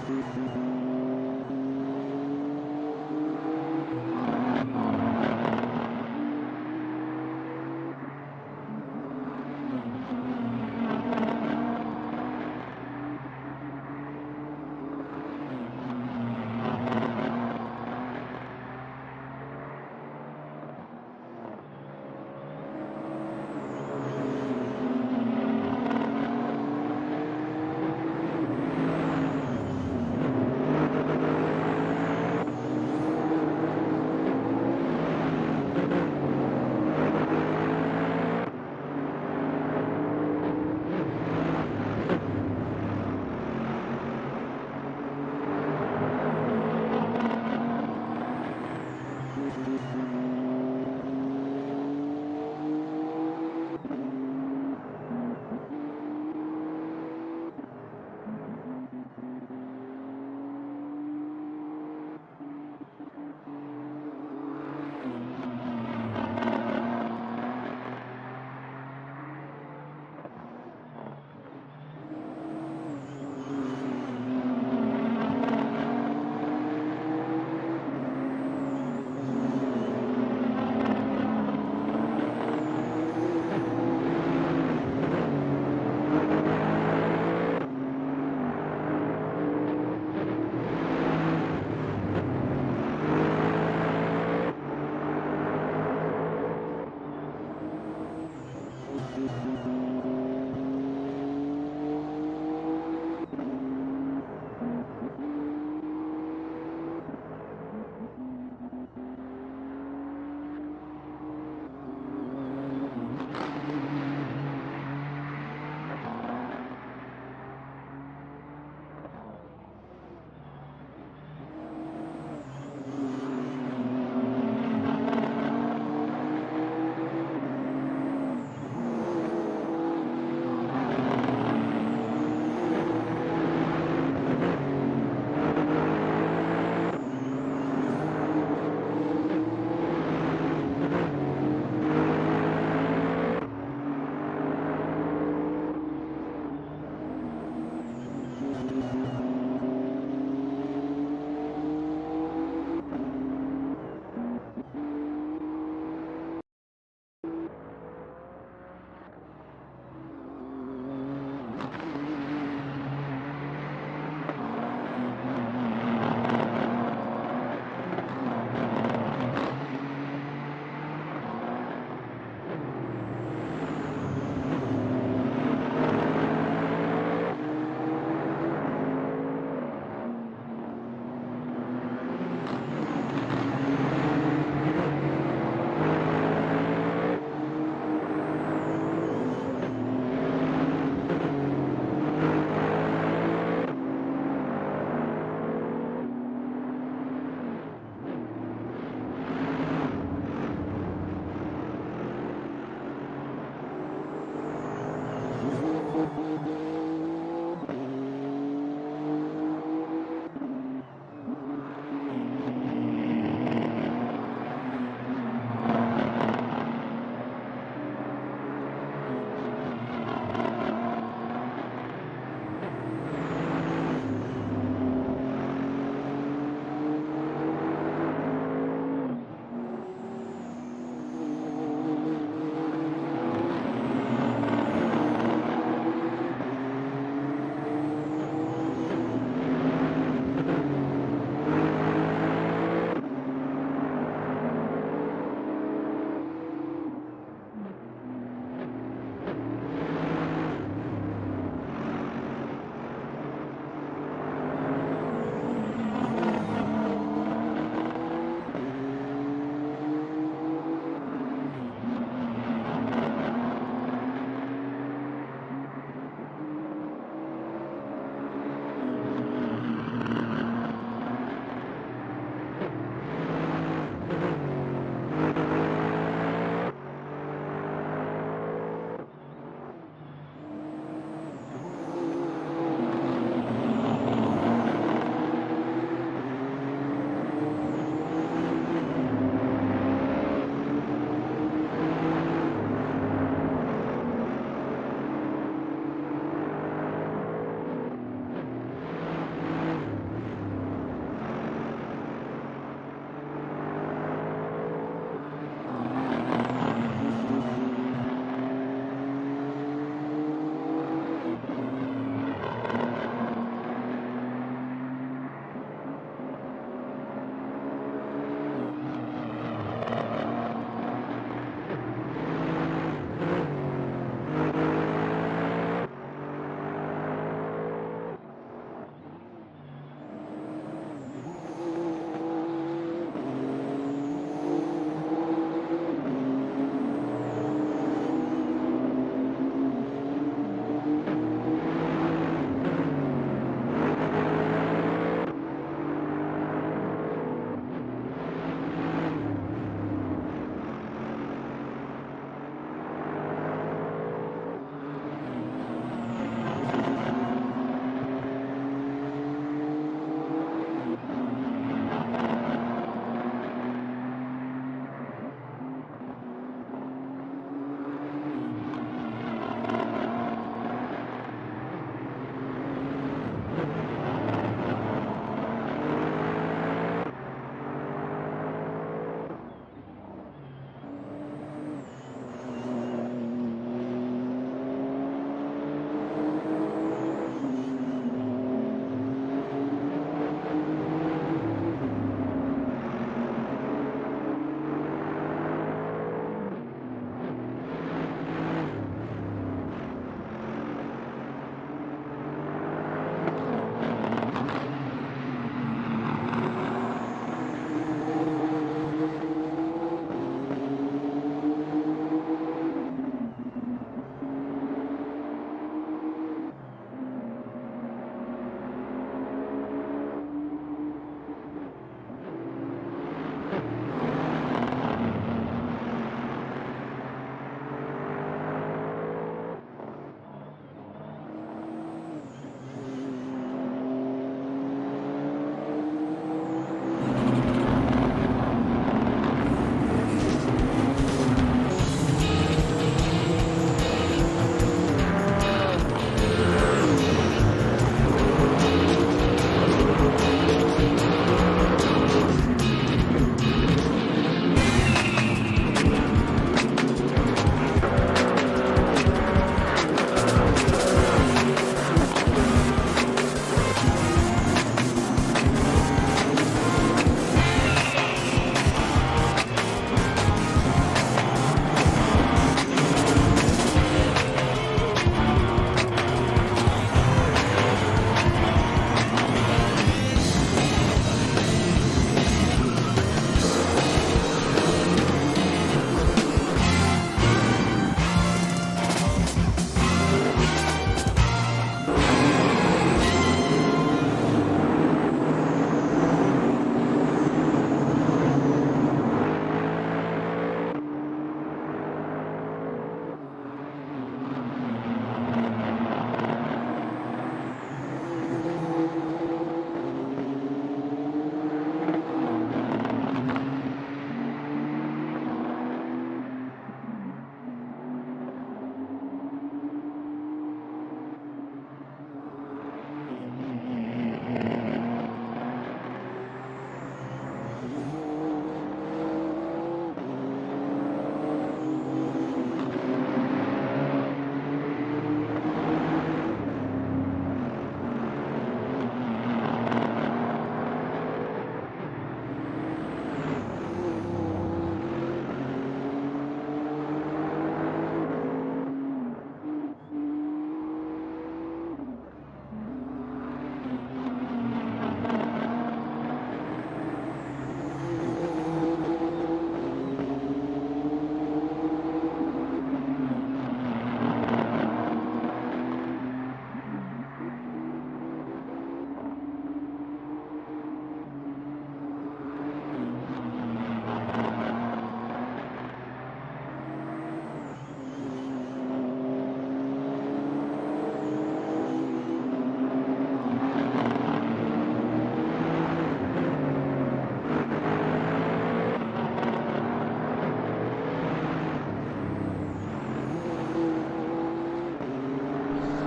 は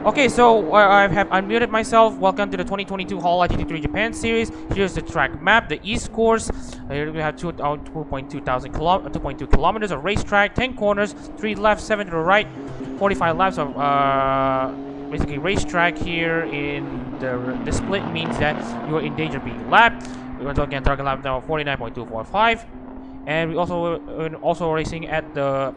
Okay, so I have unmuted myself. Welcome to the 2022 Hololive GT3 Japan Series. Here's the track map, the East course. Here we have 2.2 kilometers of racetrack, 10 corners, 3 left, 7 to the right, 45 laps of basically racetrack here. In the split means that you are in danger of being lapped. We're talking at target lap now 49.245, and we also racing at the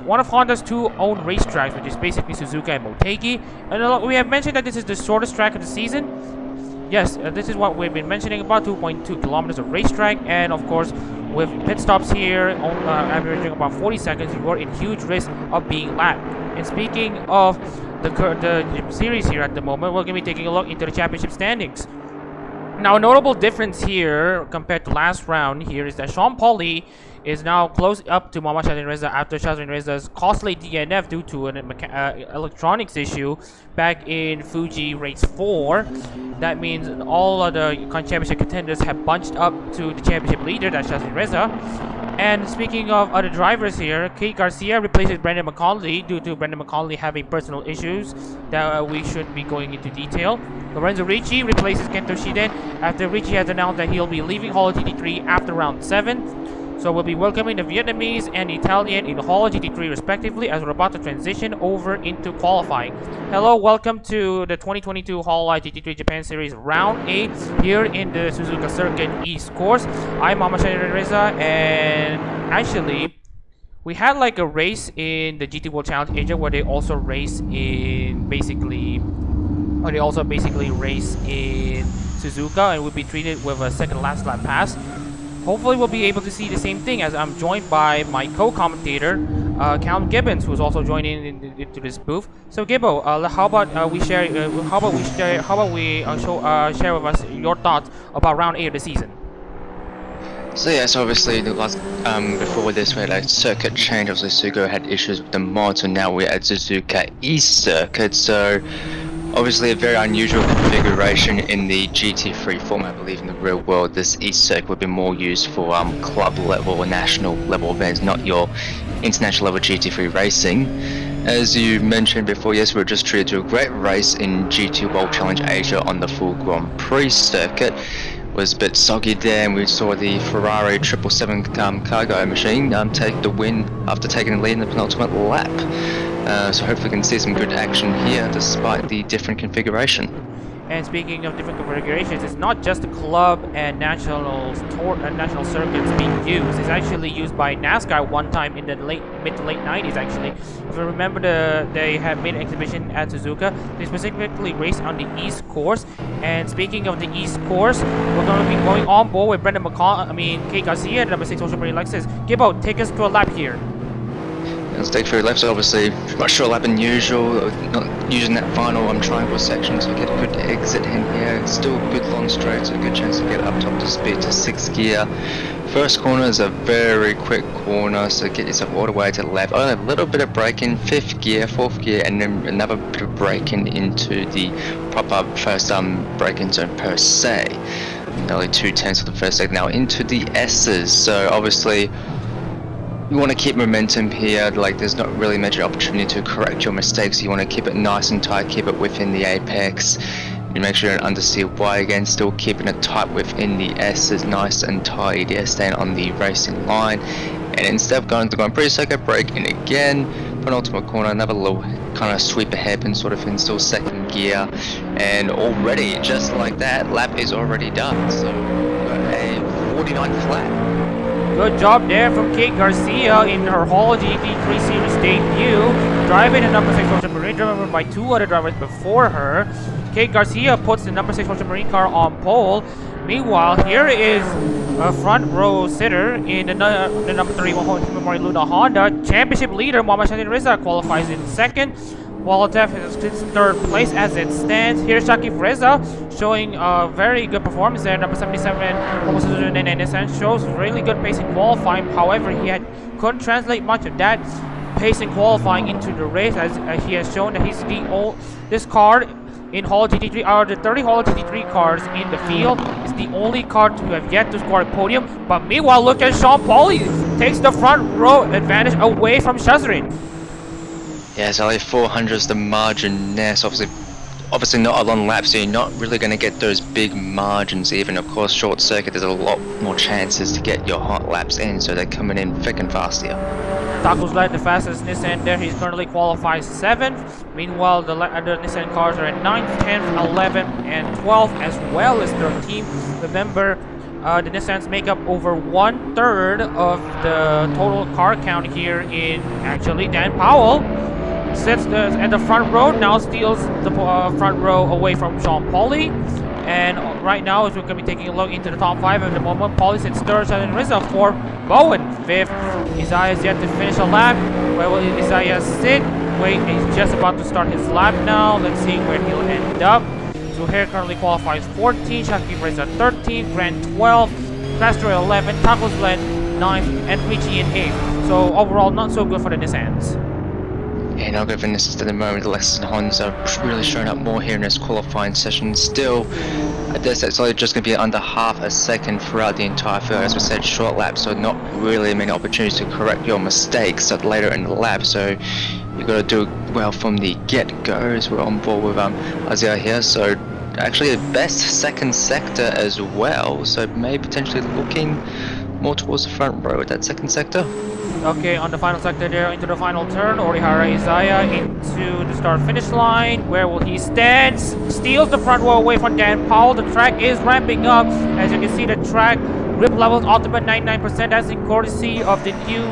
one of Honda's two own racetracks, which is basically Suzuka and Motegi. And we have mentioned that this is the shortest track of the season. Yes, this is what we've been mentioning about 2.2 kilometers of racetrack, and of course, with pit stops here, averaging about 40 seconds, you are in huge risk of being lapped. And speaking of the series here at the moment, we're going to be taking a look into the championship standings. Now, a notable difference here compared to last round here is that Sean Pauli is now close up to Mama Shazren Reza after Shazren Reza's costly DNF due to an electronics issue back in Fuji race 4. That means all of the championship contenders have bunched up to the championship leader, that's Shazren Reza. And speaking of other drivers here, Kate Garcia replaces Brendan McConley due to Brendan McConley having personal issues that we should be going into detail. Lorenzo Ricci replaces Kento Shiden after Ricci has announced that he'll be leaving Hololive GT3 after round 7. So we'll be welcoming the Vietnamese and the Italian in Hololive GT3 respectively as we're about to transition over into qualifying. Hello, welcome to the 2022 Hololive GT3 Japan Series Round 8 here in the Suzuka Circuit East course. I'm Mama Shazren Reza, and actually we had like a race in the GT World Challenge Asia where they also race in basically race in Suzuka, and we'll be treated with a second last lap pass. Hopefully we'll be able to see the same thing, as I'm joined by my co-commentator, Callum Gibbons, who's also joining into this booth. So Gibbo, how about we share with us your thoughts about round 8 of the season? So yes, obviously the last before this we had a circuit change. Obviously SUGO had issues with the mod, so now we're at Suzuka East Circuit. So obviously a very unusual configuration in the GT3 format. I believe in the real world this East Circuit would be more used for club level or national level events, not your international level GT3 racing. As you mentioned before, yes, we were just treated to a great race in GT World Challenge Asia on the full Grand Prix circuit. It was a bit soggy there, and we saw the Ferrari 777 cargo machine take the win after taking the lead in the penultimate lap. So hopefully we can see some good action here despite the different configuration. And speaking of different configurations, it's not just the club and national circuits being used. It's actually used by NASCAR one time in the mid to late 90s actually. If you remember, they had made an exhibition at Suzuka. They specifically raced on the East course. And speaking of the East course, we're going to be going on board with Brendan Kate Garcia, number 6 Ocean Marine Lexus. Gibbo, take us to a lap here. Let's take 3 laps, obviously much shorter lap than usual, not using that final triangle section to get a good exit in here. Still good long straight, so a good chance to get up top to speed to 6th gear. First corner is a very quick corner, so get yourself all the way to the left. Only a little bit of braking, 5th gear, 4th gear, and then another bit of braking into the proper first braking zone per se. Nearly 2/10 of the first second. Now into the S's, so obviously you want to keep momentum here. Like, there's not really major opportunity to correct your mistakes. You want to keep it nice and tight, keep it within the apex. You make sure you're in understeer Y again, still keeping it tight within the S is nice and tight. Yeah, staying on the racing line. And instead of going to the Grand Prix circuit, brake in again. Penultimate corner, another little kind of sweep ahead and sort of in, still 2nd gear. And already, just like that, lap is already done. So we've got a 49 flat. Good job there from Kate Garcia in her Hololive GT3 Series debut, driving the number 6 Ocean Marine, driven by 2 other drivers before her. Kate Garcia puts the number 6 Ocean Marine car on pole. Meanwhile, here is a front row sitter in the number 31 Memorial Luna Honda. Championship leader Mama Shazren Reza qualifies in 2nd. Wolotev is 3rd place as it stands. Here's Shakif Reza showing a very good performance there. Number 77 Nissan shows really good pace in qualifying. However, he couldn't translate much of that pace in qualifying into the race, as he has shown that this car in Hololive GT3 out of the 30 Hololive GT3 cars in the field is the only car to have yet to score a podium. But meanwhile, look at Sean Pauli takes the front row advantage away from Shazren. Yeah, it's only 400 is the margin there, so obviously not a long lap, so you're not really going to get those big margins. Even of course short circuit, there's a lot more chances to get your hot laps in, so they're coming in thick and fast here. Taco's led the fastest Nissan there. He's currently qualified 7th. Meanwhile, the other Nissan cars are at 9th, 10th, 11th, and 12th, as well as 13th. Remember, the Nissans make up over 1/3 of the total car count here in actually Dan Powell. Sits at the front row, now steals the front row away from Sean Pauly. And right now, as we're going to be taking a look into the top 5 at the moment, Pauly sits 3rd, and Rizza 4th, Bowen 5th. Isaiah is yet to finish a lap. Where will Isaiah sit? Wait, he's just about to start his lap now. Let's see where he'll end up. Zuhair currently qualifies 14th, Shakib Reza 13th, Grant 12th, Castro 11th, Taco's led 9th, and Richie in 8th. So overall, not so good for the Nissans. Yeah, not good for Nissans at the moment. The Lexus Hondas are really showing up more here in this qualifying session. Still, it's only just going to be under half a second throughout the entire field. As we said, short laps, so not really many opportunities to correct your mistakes later in the lap. So you got to do well from the get-go. As we're on board with Isaiah here. So actually, the best second sector as well. So maybe potentially looking more towards the front row with that second sector. Okay, on the final sector there, into the final turn, Orihara Isaiah into the start-finish line. Where will he stand? Steals the front row away from Dan Powell. The track is ramping up. As you can see, the track grip levels ultimate 99%. That's in courtesy of the new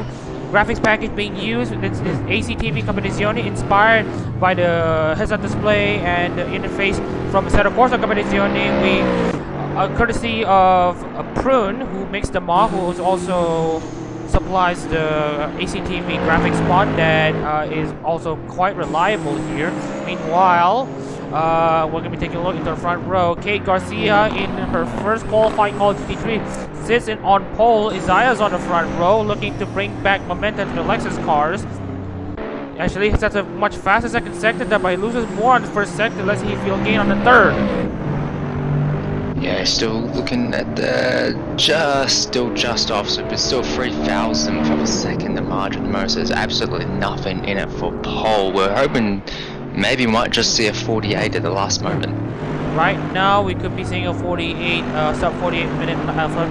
graphics package being used. It's ACTV Competizione, inspired by the heads-up display and the interface from Assetto Corsa Competizione. We, courtesy of Prune, who makes the mod, who is also supplies the ACTV graphics mod that is also quite reliable here. Meanwhile, we're going to be taking a look into the front row. Kate Garcia in her first qualifying Call GT3 sits in on pole. Isaiah's on the front row, looking to bring back momentum to the Lexus cars. Actually, that's a much faster second sector, that but he loses more on the first sector. Let's see if he'll gain on the third. Yeah, still looking at the just off, so it's still 3,000th of a second the margin. The most, there's absolutely nothing in it for pole. We're hoping maybe we might just see a 48 at the last moment. Right now, we could be seeing a 48 sub 48 minute,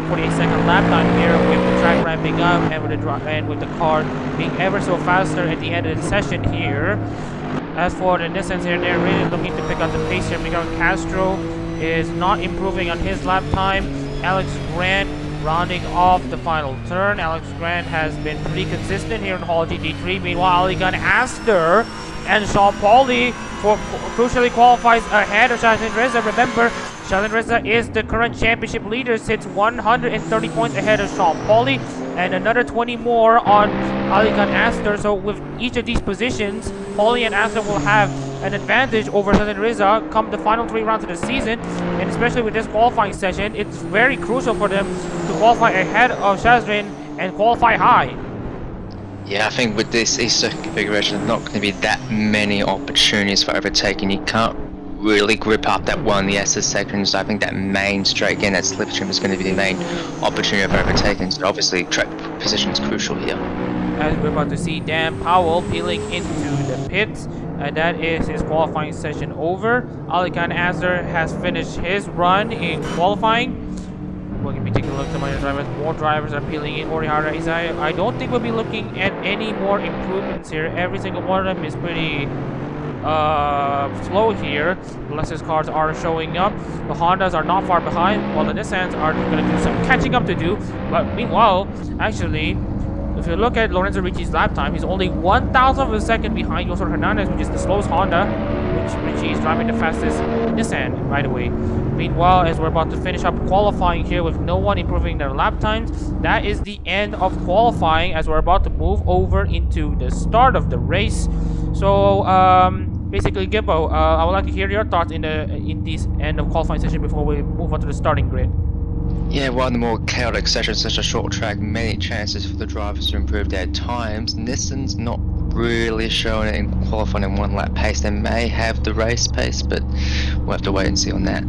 48 second lap time here, with the track ramping up and with the car being ever so faster at the end of the session here. As for the Nissans here, they're really looking to pick up the pace here. Miguel Castro is not improving on his lap time. Alex Grant rounding off the final turn. Alex Grant has been pretty consistent here in Hall GT3. Meanwhile, Aligan Aster and Sean Pauly crucially qualifies ahead of Shazren Reza. Remember, Shazren Reza is the current championship leader, sits 130 points ahead of Sean Pauly, and another 20 more on Aligan Aster. So with each of these positions, Pauly and Aster will have an advantage over Shazren Reza come the final 3 rounds of the season, and especially with this qualifying session, it's very crucial for them to qualify ahead of Shazren and qualify high. Yeah, I think with this E-circuit configuration, there's not going to be that many opportunities for overtaking. You can't really grip up that one, the SS section, so I think that main straight, again, that slipstream is going to be the main opportunity of overtaking. So obviously, track position is crucial here. As we're about to see Dan Powell peeling into the pits, and that is his qualifying session over. Aligan Aster has finished his run in qualifying. We're going to be taking a look at my drivers. More drivers are peeling in. Orihara Isaiah, I don't think we'll be looking at any more improvements here. Every single one of them is pretty slow here. The Lexus cars are showing up. The Hondas are not far behind, while the Nissans are going to do some catching up to do. But meanwhile, actually, if you look at Lorenzo Ricci's lap time, he's only 1,000th of a second behind Yosor Hernandez, which is the slowest Honda, which Ricci is driving the fastest Nissan, by the way. Meanwhile, as we're about to finish up qualifying here with no one improving their lap times, that is the end of qualifying, as we're about to move over into the start of the race. So, basically, Gibbo, I would like to hear your thoughts in this end of qualifying session before we move on to the starting grid. Yeah, one of the more chaotic sessions, such a short track, many chances for the drivers to improve their times. Nissan's not really showing it in qualifying in one lap pace. They may have the race pace, but we'll have to wait and see on that.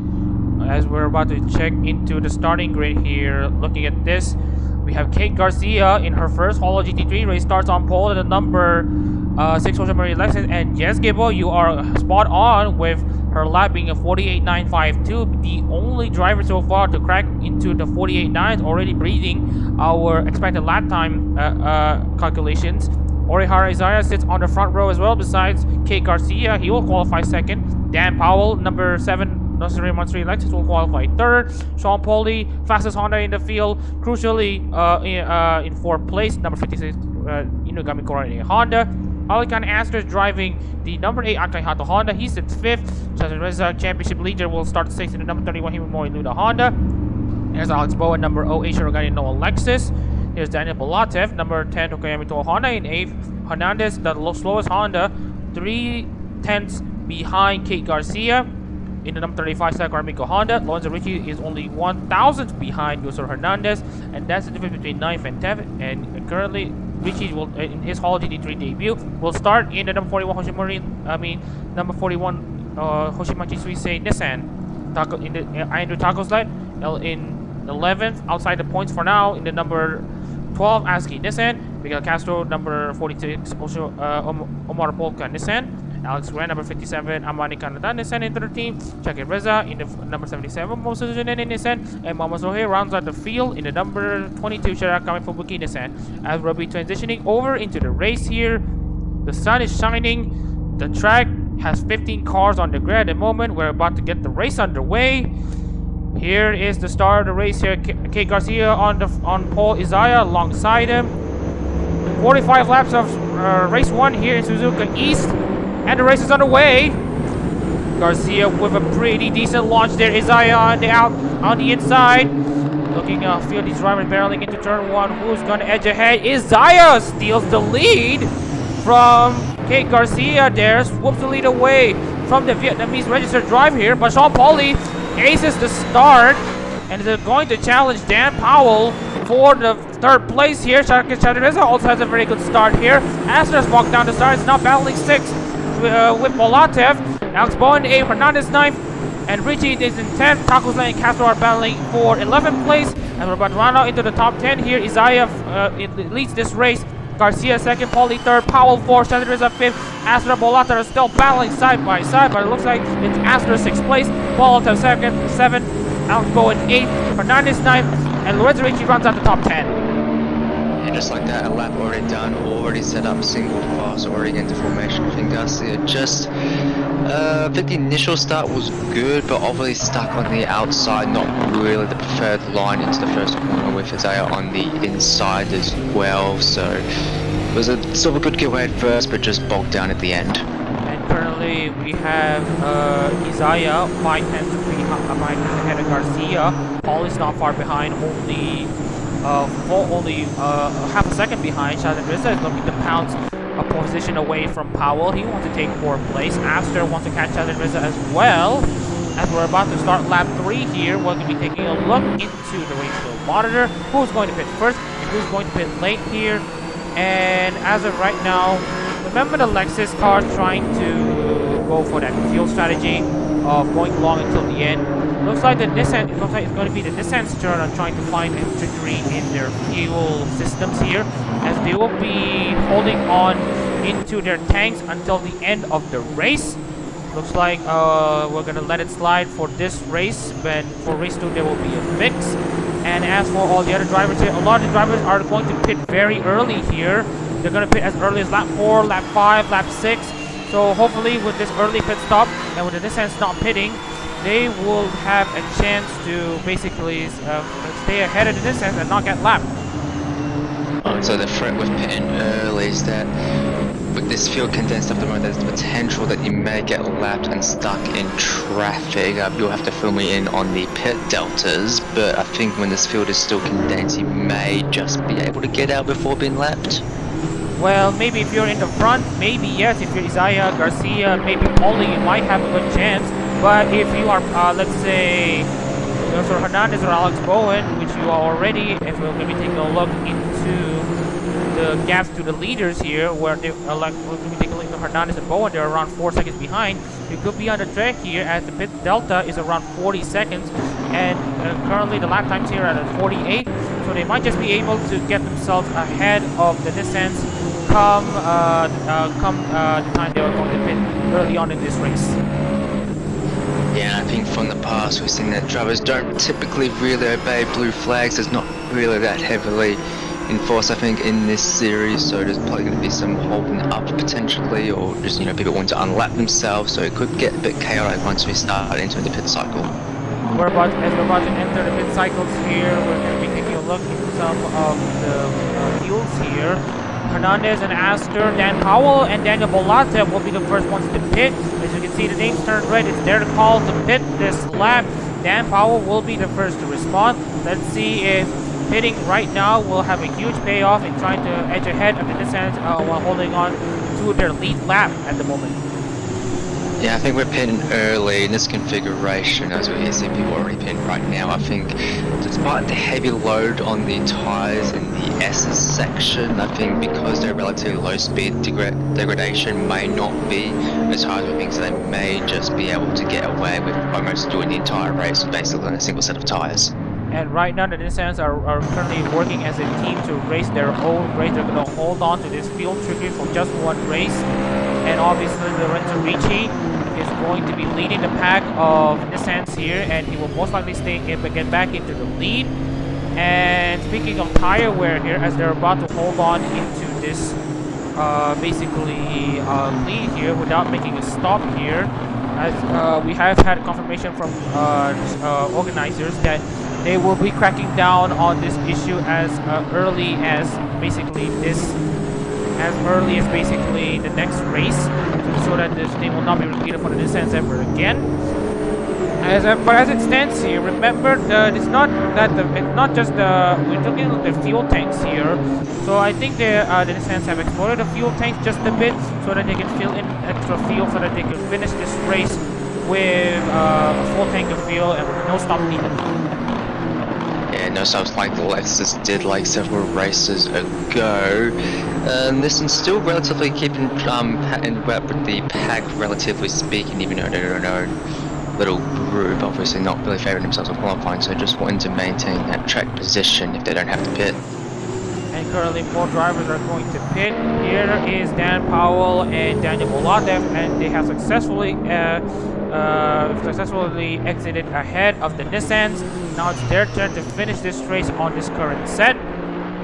As we're about to check into the starting grid here, looking at this, we have Kate Garcia in her first Holo GT3 race, starts on pole at the number 6 Jose Marie Lexus. And yes, Gibbo, you are spot on with her lap being a 48.952. The only driver so far to crack into the 48.9, already breathing our expected lap time calculations. Orihara Isaiah sits on the front row as well, besides Kate Garcia. He will qualify second. Dan Powell, number 7, Nursery Monster Lexus, will qualify third. Sean Pauly, fastest Honda in the field, crucially in fourth place. Number 56, Inugami Korone Honda. Alikan Astor is driving the number 8 Akai Hato Honda. He sits fifth. Shazren championship leader will start sixth in the number 31 Himomori Luda Honda. There's Alex Bowen, number 08 Shirogane Noah Lexus. Here's Daniel Bolatev, number 10 Tokoyami Toho Honda in 8th. Hernandez, the slowest Honda, 3/10 behind Kate Garcia. In the number 35 Sakura Miko Honda, Lorenzo Ricci is only 1,000th behind Yusur Hernandez, and that's the difference between 9th and 10th. And currently, Ricci will, in his Hall GT3 debut, will start in the number 41 number 41 Hoshimachi Suisei Nissan. In the Ayandu Taco Sled, in 11th, outside the points for now, in the number 12 ASCII Nissan. Miguel Castro, number 46 Omar Polka Nissan. Alex Grant, number 57 Amani Kanada Nissan in 13th. Chake Reza in the number 77 Mosuzu Nissan. And Mama Sohe rounds out the field in the number 22 Shirakami Fubuki Nissan. As we'll be transitioning over into the race here, the sun is shining. The track has 15 cars on the grid at the moment. We're about to get the race underway. Here is the start of the race here. Kate Garcia on pole, Isaiah alongside him. 45 laps of race 1 here in Suzuka East. And the race is underway. Garcia with a pretty decent launch there. Isaiah on the inside. Looking field, he's driving barreling into turn 1. Who's gonna edge ahead? Isaiah steals the lead from Kate Garcia there. Swoops the lead away from the Vietnamese registered drive here. But Sean Pauly aces the start and is going to challenge Dan Powell for the third place here. Shadreza also has a very good start here. Astor's walked down the start. It's now battling 6th with Bolatev. Alex Bowen 8th, Hernandez 9th, and Richie is in 10th. Tacos Lane and Castro are battling for 11th place. And we're about to run out into the top 10 here. Isaiah leads this race. Garcia 2nd, Pauly 3rd, Powell 4th, Shadreza 5th. Astor and Bolatev are still battling side by side, but it looks like it's Astor 6th place. Bolatev 2nd, 7th, Alex Bowen 8th, Hernandez 9th, and Lorenzo Ricci runs out the top 10. And just like that, a lap already done, already set up, single fast, already into formation. I think Garcia just, I think the initial start was good, but obviously stuck on the outside, not really the preferred line into the first corner with Isaiah on the inside as well. So it was a sort of a good getaway at first, but just bogged down at the end. And currently we have Isaiah 5/10 ahead of Garcia. Paul is not far behind, only half a second behind. Shazren is looking to pounce a position away from Powell. He wants to take 4th place. Astor wants to catch Shazren as well. As we're about to start lap 3 here, we're going to be taking a look into the Rainfall Monitor. Who's going to pit first and who's going to pit late here. And as of right now, remember the Lexus car trying to go for that fuel strategy of going long until the end. Looks like it's going to be the Nissan's turn on trying to find a victory in their fuel systems here, as they will be holding on into their tanks until the end of the race. Looks like we're going to let it slide for this race, but for race 2 there will be a fix. And as for all the other drivers here, a lot of the drivers are going to pit very early here. They're going to pit as early as lap 4, lap 5, lap 6. So hopefully with this early pit stop and with the Nissan not pitting, they will have a chance to basically stay ahead of the Nissan and not get lapped. So the threat with pitting early is that with this field condensed up the road, there's the potential that you may get lapped and stuck in traffic. You'll have to fill me in on the pit deltas, but I think when this field is still condensed, you may just be able to get out before being lapped. Well, maybe if you're in the front, maybe yes. If you're Isaiah, Garcia, maybe Pauly, you might have a good chance. But if you are, let's say, Hernandez or Alex Bowen, which you are already, if we're going to be taking a look into the gaps to the leaders here, where they are like, we're going to be taking a look at the of Hernandez and Bowen. They're around 4 seconds behind. We could be on the track here as the pit delta is around 40 seconds, and currently the lap times here are at 48. So they might just be able to get themselves ahead of the Nissans come the time they are going to pit early on in this race. Yeah, I think from the past we've seen that drivers don't typically really obey blue flags. It's not really that heavily enforced, I think, in this series, so there's probably going to be some holding up potentially, or just, you know, people want to unlap themselves, so it could get a bit chaotic once we start into the pit cycle. As we're about to enter the pit cycles here, we're going to be taking a look at some of the fuels here. Hernandez and Astor, Dan Powell and Daniel Bolata will be the first ones to pit. As you can see, the names turned red. It's their call to pit this lap. Dan Powell will be the first to respond. Let's see if pitting right now will have a huge payoff in trying to edge ahead of the Nissans while holding on to their lead lap at the moment. Yeah, I think we're pitting early in this configuration, as we see people already pitting right now. I think despite the heavy load on the tyres in the S's section, I think because they're relatively low speed, degradation may not be as high as we think, so they may just be able to get away with almost doing the entire race basically on a single set of tyres. And right now the Nissans are currently working as a team to race their own race. They're going to hold on to this field trigger for just one race. And obviously Lorenzo Ricci is going to be leading the pack of Nissans here, and he will most likely get back into the lead. And speaking of tire wear here, as they're about to hold on into this basically lead here without making a stop here, as we have had confirmation from organizers that they will be cracking down on this issue as early as basically the next race, so that this thing will not be repeated for the Nissans ever again. But as it stands here, remember it's not just we're looking at the fuel tanks here. So I think the Nissans have exploded the fuel tanks just a bit so that they can fill in extra fuel so that they can finish this race with a full tank of fuel and with no stop needed. Yeah, no stops like the Lexus did like several races ago. This is still relatively keeping with the pack, relatively speaking, even though they're in their own little group, obviously not really favouring themselves on qualifying, so just wanting to maintain that track position if they don't have to pit. And currently 4 drivers are going to pit. Here is Dan Powell and Daniel Boladev, and they have successfully exited ahead of the Nissans. Now it's their turn to finish this race on this current set.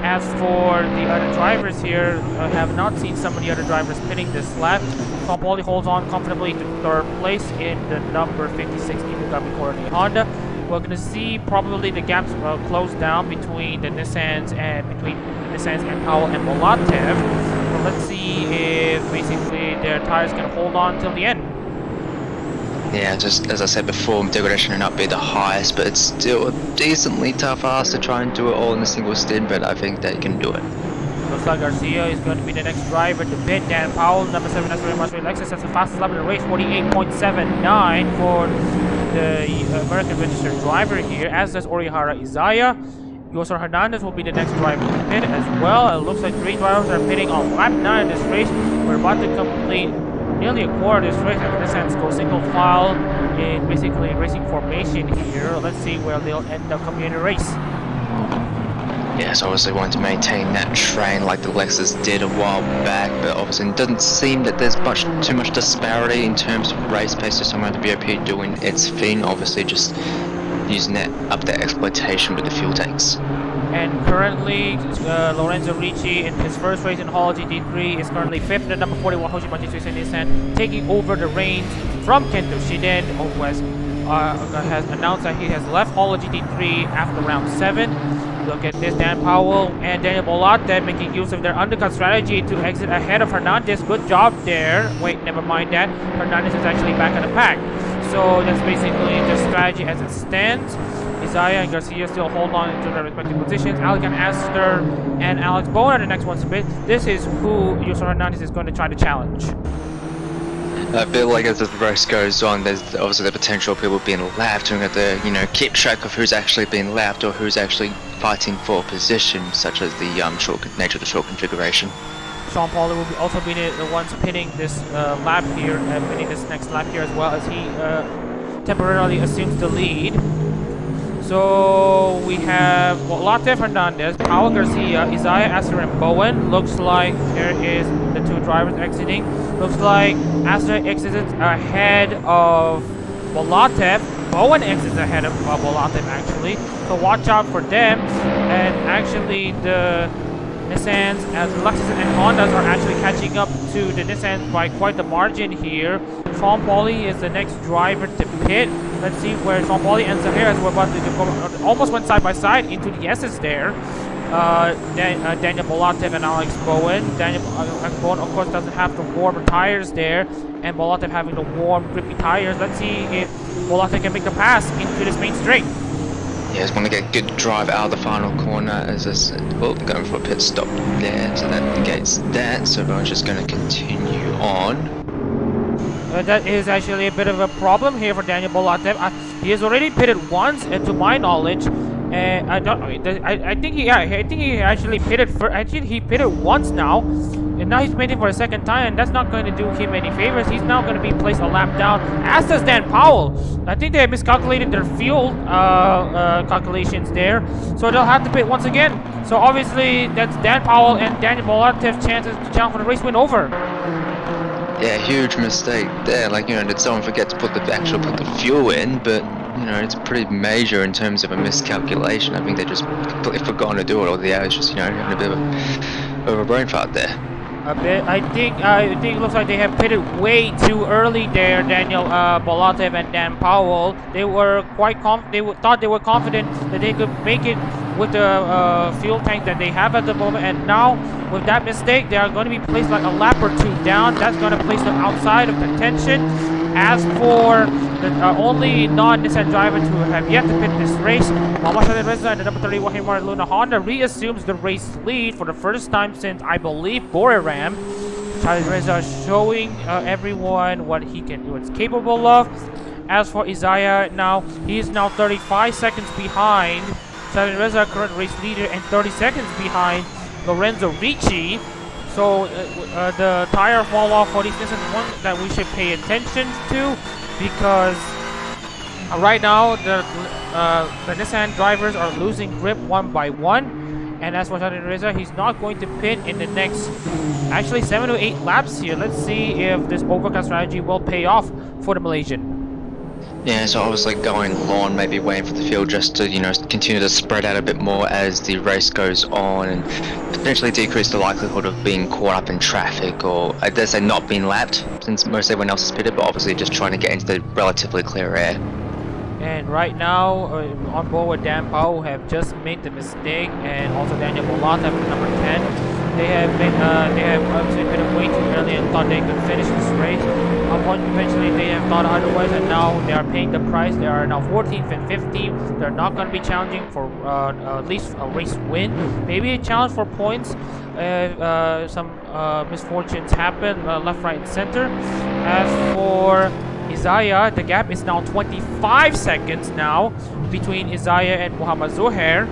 As for the other drivers here, I have not seen some of the other drivers pitting this lap. Tom Pauly holds on comfortably to 3rd place in the number 56 Bugatti Korone Honda. We're going to see probably the gaps close down between the Nissans and Powell and Bolatev. So let's see if basically their tires can hold on till the end. Yeah, just as I said before, degradation may not be the highest, but it's still a decently tough ask to try and do it all in a single stint, but I think they can do it. Looks like Garcia is going to be the next driver to pit. Dan Powell, number 7, that's very much Lexus. That's the fastest lap in the race, 48.79 for the American registered driver here, as does Orihara Izaya. Yosor Hernandez will be the next driver to pit as well. It looks like 3 drivers are pitting on lap 9 in this race. We're about to complete nearly a quarter of this race, and the Nissans go single file in basically racing formation here. Let's see where they'll end up coming in the race. Yes, obviously wanting to maintain that train like the Lexus did a while back, but obviously it doesn't seem that there's too much disparity in terms of race pace. Just somewhere the BOP doing its thing, obviously just using that up their exploitation with the fuel tanks. And currently, Lorenzo Ricci in his first race in Holo GT3 is currently 5th in the number 41 Hoshima Jitsu Nissan, taking over the reins from Kento Shiden, who has announced that he has left Holo GT3 after round 7. Look at this, Dan Powell and Daniel Bolata making use of their undercut strategy to exit ahead of Hernandez. Good job there. Wait, never mind that. Hernandez is actually back in the pack. So that's basically the strategy as it stands. Isaiah and Garcia still hold on to their respective positions. Algan Astor and Alex Bowen are the next ones to pit. This is who Yusuf Hernandez is going to try to challenge. I feel like as the race goes on, there's obviously the potential of people being lapped, and we have to, keep track of who's actually being lapped or who's actually fighting for position, such as the short nature of the short configuration. Sean Pauly will also be the ones pitting this lap here, pitting this next lap here as well, as he temporarily assumes the lead. So we have Latte Fernandez, Paul Garcia, Isaiah Astor, and Bowen. Looks like there is the two drivers exiting. Looks like Astor exits ahead of Bolatev. Bowen exits ahead of Bolatev actually. So watch out for them. And actually the Nissans and Lexus and Hondas are actually catching up to the Nissans by quite the margin here. Sean Pauly is the next driver to pit. Let's see where Sean Pauly and Zahir as well, but they almost went side by side into the S's there. Daniel Bolatev and Alex Bowen. Daniel Bowen, of course, doesn't have the warmer tires there, and Bolatev having the warm, grippy tires. Let's see if Bolatev can make the pass into this main straight. Yeah, just want to get a good drive out of the final corner as I said. Well, going for a pit stop there, so that negates that. So everyone's just going to continue on. That is actually a bit of a problem here for Daniel Bolatev. He has already pitted once, to my knowledge. I think he actually pitted for. Actually, he pitted once now, and now he's pitting for a second time, and that's not going to do him any favors. He's now going to be placed a lap down, as does Dan Powell. I think they miscalculated their fuel calculations there, so they'll have to pit once again. So obviously, that's Dan Powell and Daniel Bolatev's chances to challenge for the race win over. Yeah, huge mistake there. Like, did someone forget to put the fuel in? But it's pretty major in terms of a miscalculation. I think they just completely forgotten to do it, or the hours just having a bit of a brain fart there. A bit. I think it looks like they have pitted way too early there. Daniel Bolatev and Dan Powell. They were quite thought they were confident that they could make it with the fuel tank that they have at the moment, and now with that mistake, they are going to be placed like a lap or two down. That's going to place them outside of contention. As for the only non-Nissan driver to have yet to pit this race, Shazren Reza and the number 30 Wahimar Luna Honda reassumes the race lead for the first time since, I believe, Boriram. Shazren Reza showing everyone what what's capable of. As for Isaiah, now he is now 35 seconds behind Shazren Reza, current race leader, and 30 seconds behind Lorenzo Ricci. So the tire fall off for these Nissans is one that we should pay attention to, because right now the Nissan drivers are losing grip one by one. And as for Shazren Reza, he's not going to pit in the next actually 7 to 8 laps here. Let's see if this overcut strategy will pay off for the Malaysian. Yeah, so I was like going long, maybe waiting for the field just to, continue to spread out a bit more as the race goes on, and potentially decrease the likelihood of being caught up in traffic, or I dare say not being lapped, since most everyone else is pitted, but obviously just trying to get into the relatively clear air. And right now, on board with Dan Powell have just made the mistake, and also Daniel Bolatev at number 10. They have obviously been way too early and thought they could finish this race. Eventually, they have thought otherwise, and now they are paying the price. They are now 14th and 15th. They're not going to be challenging for at least a race win. Maybe a challenge for points. Some misfortunes happen, left, right, and center. As for Isaiah, the gap is now 25 seconds now between Isaiah and Muhammad Zuhair.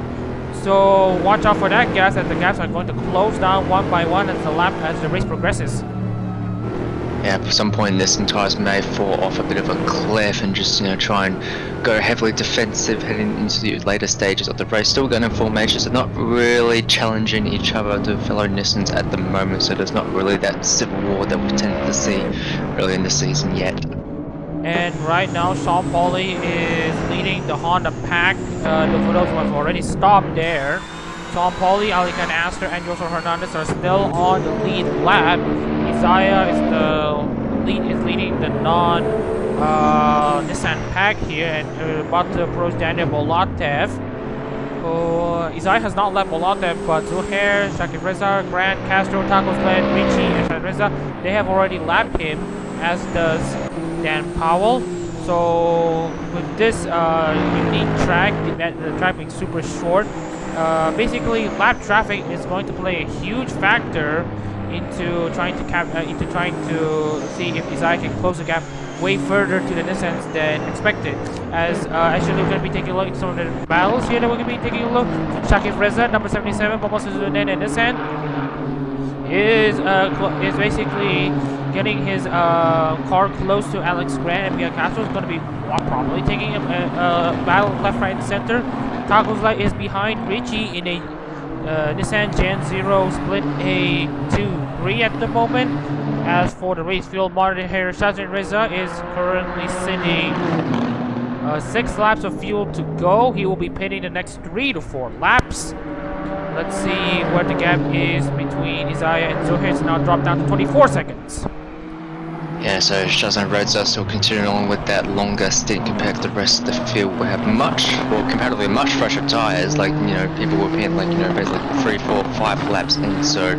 So watch out for that gas, as the gaps are going to close down one by one as the race progresses. Yeah, at some point this tires may fall off a bit of a cliff and just try and go heavily defensive heading into the later stages of the race. Still going in formation, so not really challenging each other, the fellow Nissans at the moment. So there's not really that civil war that we tend to see early in the season yet. And right now, Sean Pauly is leading the Honda pack. For those who have already stopped there, Sean Pauly, Alican Astor, and Joseph Hernandez are still on the lead lap. Isaiah is leading the Nissan pack here, and about to approach Daniel Bolatev. Isaiah has not left Bolatev, but Zuhair, Shakib Reza, Grant, Castro, Taco Sled, Ricci, and Shazren Reza, they have already lapped him, as does Dan Powell. So with this unique track, the track being super short, basically lap traffic is going to play a huge factor into trying to see if Isaiah can close the gap way further to the Nissans than expected. As actually we're going to be taking a look at some of the battles here that we're going to be taking a look. Shakib Reza, number 77, Momo Suzuka and Nissan. is basically getting his car close to Alex Grant, and Mia Castro is going to be probably taking a battle left, right, and center. Takozla is behind Richie in a Nissan Gen 0 split A2-3 at the moment. As for the race field monitor here, Shazren Reza is currently sitting 6 laps of fuel to go. He will be pitting the next 3 to 4 laps. Let's see where the gap is between Isaiah and Zohir. It's now dropped down to 24 seconds. Yeah, so Shazren Reza still continuing on with that longer stint compared to the rest of the field. We have comparatively much fresher tyres. Like, you know, people were pitting like, you know, basically 3, 4, 5 laps in. So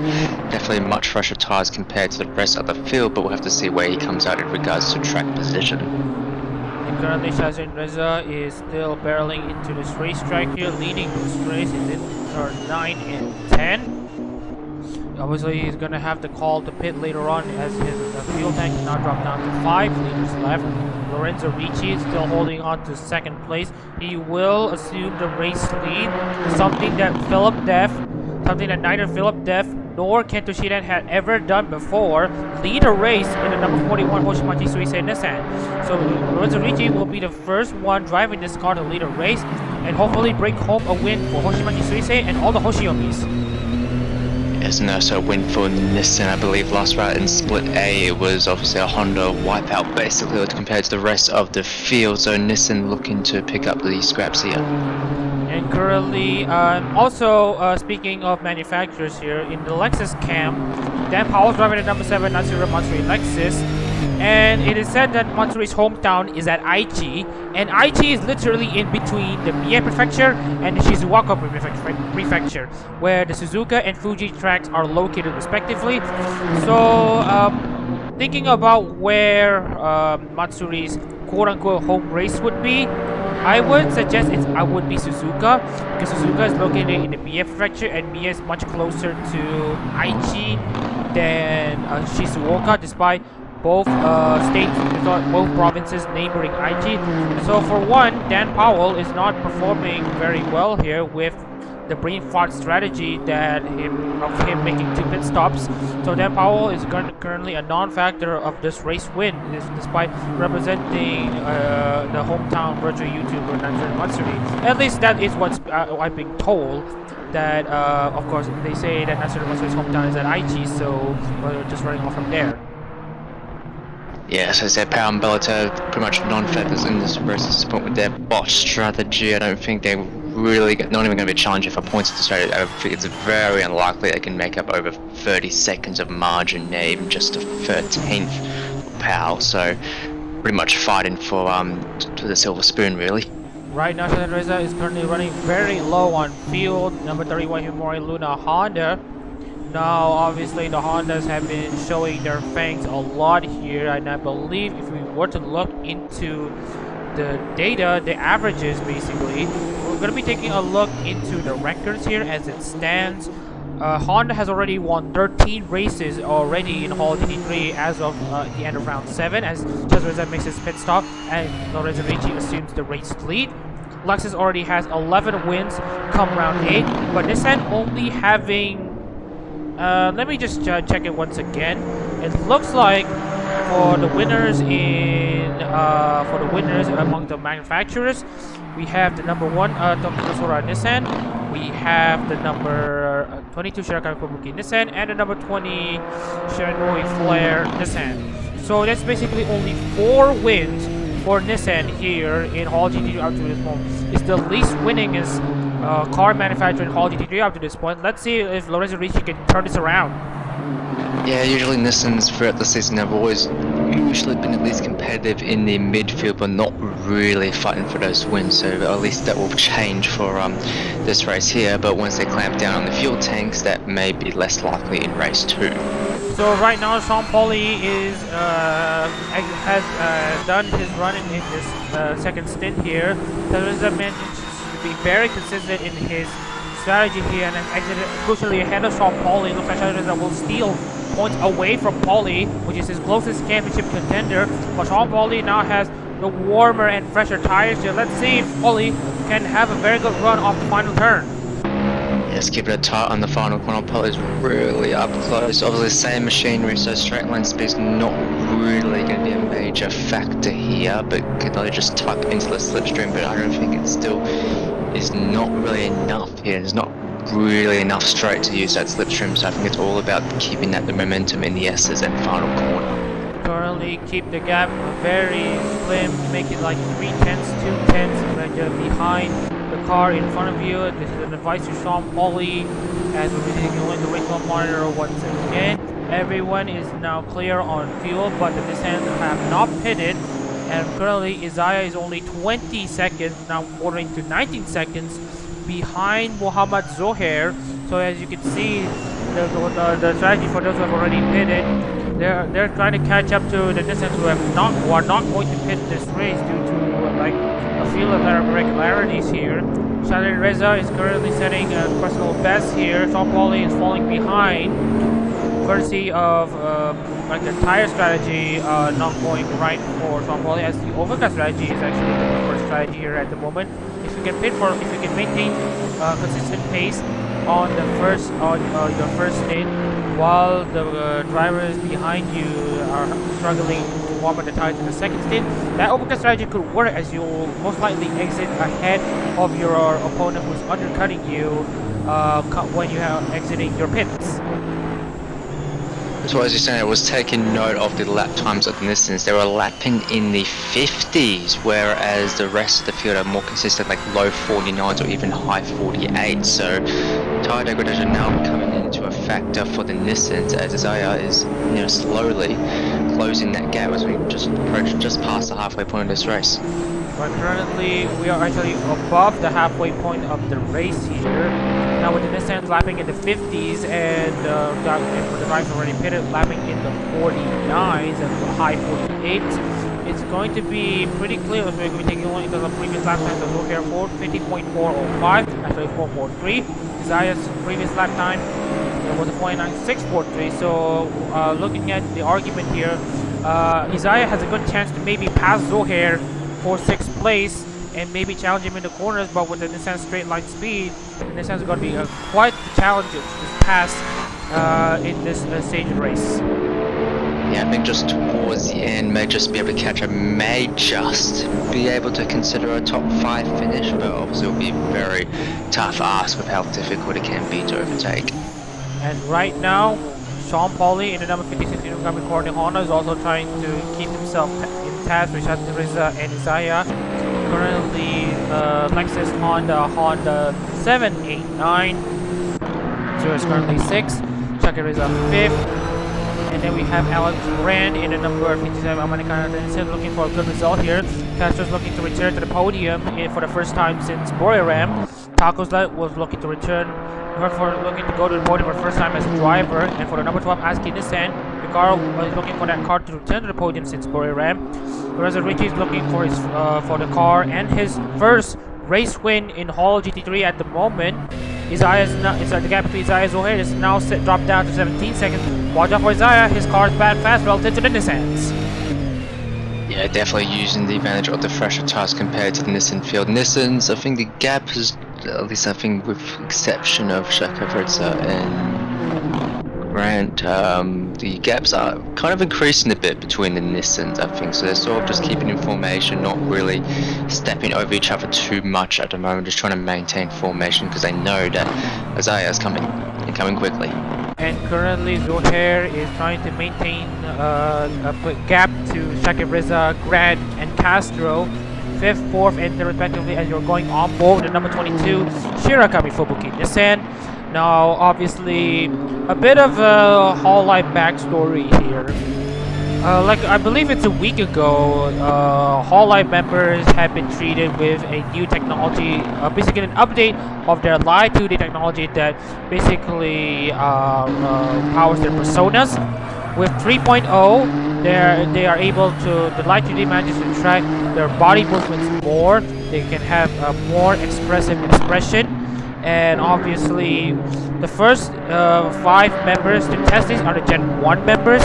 definitely much fresher tyres compared to the rest of the field. But we'll have to see where he comes out in regards to track position. And currently, Shazren Reza is still barreling into this racetrack here, leading this race. He's in turn 9 and 10. Obviously, he's going to have to call the pit later on as his fuel tank is now dropped down to 5 liters left. Lorenzo Ricci is still holding on to second place. He will assume the race lead, something that neither Philip Deff nor Kento Shiran had ever done before. Lead a race in the number 41 Hoshimachi Suisei Nissan. So Lorenzo Ricci will be the first one driving this car to lead a race and hopefully bring home a win for Hoshimachi Suisei and all the Hoshiomis. Yes, and also a win for Nissan, I believe. Last round in Split A, it was obviously a Honda wipeout, basically, compared to the rest of the field. So Nissan looking to pick up the scraps here. And currently, also speaking of manufacturers here, in the Lexus camp, Dan Powell's driving the number 7 Natsura Matsuri Lexus. And it is said that Matsuri's hometown is at Aichi, and Aichi is literally in between the Mie Prefecture and the Shizuoka Prefecture, where the Suzuka and Fuji tracks are located respectively. So, thinking about where Matsuri's quote-unquote home race would be, I would suggest I would be Suzuka, because Suzuka is located in the Mie Prefecture, and Mie is much closer to Aichi than Shizuoka, despite both both provinces neighboring Aichi. So for one, Dan Powell is not performing very well here with the brain fart strategy of him making 2 pit stops. So Dan Powell is currently a non-factor of this race win, despite representing the hometown virtual YouTuber Natsura Matsuri. At least that is what I've been told. That of course they say that Natsura Matsuri's hometown is at Aichi, so we're just running off from there. Yeah, so I said Power and Bellator pretty much non-factors in this race at this point with their bot strategy. I don't think they're really not even going to be challenging for points at the start. I think it's very unlikely they can make up over 30 seconds of margin, even just a 13th Power. So pretty much fighting for to the silver spoon, really. Right now, Shazren Reza is currently running very low on field. Number 31 Himori Luna Honda. Now, obviously, the Hondas have been showing their fangs a lot here, and I believe if we were to look into the data, the averages basically, we're going to be taking a look into the records here as it stands. Honda has already won 13 races already in Hall GT3 as of the end of round 7, as Shazren Reza makes his pit stop and Lorenzo Ricci assumes the race lead. Lexus already has 11 wins come round 8, but Nissan only having let me just check it once again. It looks like for the winners among the manufacturers, we have the number 1 Tokyo Nissan, we have the number 22 Shirakawa Kobuki Nissan, and the number 20 Shiranui Flare Nissan. So that's basically only 4 wins for Nissan here in Hall GT3 up to this moment. It's the least winningest car manufacturer in Hall GT3 up to this point. Let's see if Lorenzo Ricci can turn this around. Yeah, usually Nissans throughout the season have always usually been at least competitive in the midfield, but not really fighting for those wins. So at least that will change for this race here. But once they clamp down on the fuel tanks, that may be less likely in race 2. So right now, Sean Pauly has done his run in this second stint here. Teresa managed to be very consistent in his strategy here and exited crucially ahead of Sean Pauly. Looks like Teresa will steal points away from Pauly, which is his closest championship contender. But Sean Pauly now has the warmer and fresher tires here. Let's see if Pauly can have a very good run off the final turn. Let's keep it tight on the final corner. Pole is really up close. Obviously, same machinery, so straight line speed is not really going to be a major factor here. But can they just tuck into the slipstream? But I don't think it still is not really enough here. There's not really enough straight to use that slipstream, so I think it's all about keeping that the momentum in the S's and final corner. Currently keep the gap very slim, make it like 3/10, 2/10 when you're behind the car in front of you. This is an advice to Sean Pauly as we're going to Rainfall Monitor once again. Everyone is now clear on fuel, but the Nissan have not pitted, and currently Isaiah is only 20 seconds, now ordering to 19 seconds behind Mohammad Zohair. So as you can see, the strategy for those who have already pitted, they're trying to catch up to the Nissans who are not going to pit this race due to like a few of irregularities here. Shazren Reza is currently setting a personal best here. Sean Pauly is falling behind, courtesy of like the tire strategy not going right for Sean Pauly, as the overcut strategy is actually the preferred strategy here at the moment. If you can maintain consistent pace on the your first stint, while the drivers behind you are struggling to warm up the tires in the second stint, that overcut strategy could work, as you will most likely exit ahead of your opponent who's undercutting you when you are exiting your pits. So as you're saying, I was taking note of the lap times of the Nissans. They were lapping in the 50s, whereas the rest of the field are more consistent, like low 49s or even high 48. So tire degradation now coming into a factor for the Nissans, as Isaiah is slowly closing that gap as we just approach just past the halfway point of this race. But currently we are actually above the halfway point of the race here. Now with the Nissan lapping in the 50s and for the drivers already pitted lapping in the 49s and the high 48s, it's going to be pretty clear as we're going to be taking a look into the previous lap time. So look here for 50.405, actually 443. Isaiah's previous lap time was a 49.643. So looking at the argument here, Isaiah has a good chance to maybe pass Zohair for 6th place and maybe challenge him in the corners, but with the Nissan straight line speed, Nissan's going to be quite the challenge to pass in this stage of race. Yeah, I think just towards the end, may just be able to catch up, may just be able to consider a top 5 finish, but obviously it will be very tough ask with how difficult it can be to overtake. And right now, Sean Pauly in the number 56 incoming Korone Honda is also trying to keep himself in task with Shazren Reza and Isaiah. Currently, Lexus Honda 789. Zero is currently 6th. Shazren Reza 5th. And then we have Alex Brand in the number 57 Americana looking for a good result here. Castro's looking to return to the podium for the first time since Boriram. Tacos was looking to return. Looking to go to the podium for the first time as a driver, and for the number 12 Aski Nissan, Ricardo was looking for that car to return to the podium since Boriram. Whereas Richie is looking for his for the car and his first race win in Hololive GT3 at the moment. The gap between Isaiah and Zohair is now dropped down to 17 seconds. Watch out for Isaiah, his car is bad fast relative to the Nissans. Yeah, definitely using the advantage of the fresher tires compared to the Nissan field. Nissans, I think the gap is, at least I think with exception of Shakeups and Grant, the gaps are kind of increasing a bit between the Nissans, I think. So they're sort of just keeping in formation, not really stepping over each other too much at the moment, just trying to maintain formation because they know that Isaiah is coming and coming quickly. And currently Zohair is trying to maintain a gap to Shakeups, Reza, Grant, and Castro. 5th, 4th, and respectively as you're going on board the number 22 Shirakami Fubuki Nissan. Now obviously a bit of a Hololive backstory here. Like I believe it's a week ago, Hololive members have been treated with a new technology, basically an update of their Live 2D technology that basically powers their personas. With 3.0, they are able to, the Live 2D manages to track their body movements more. They can have a more expressive expression. And obviously, the first 5 members to test this are the Gen 1 members.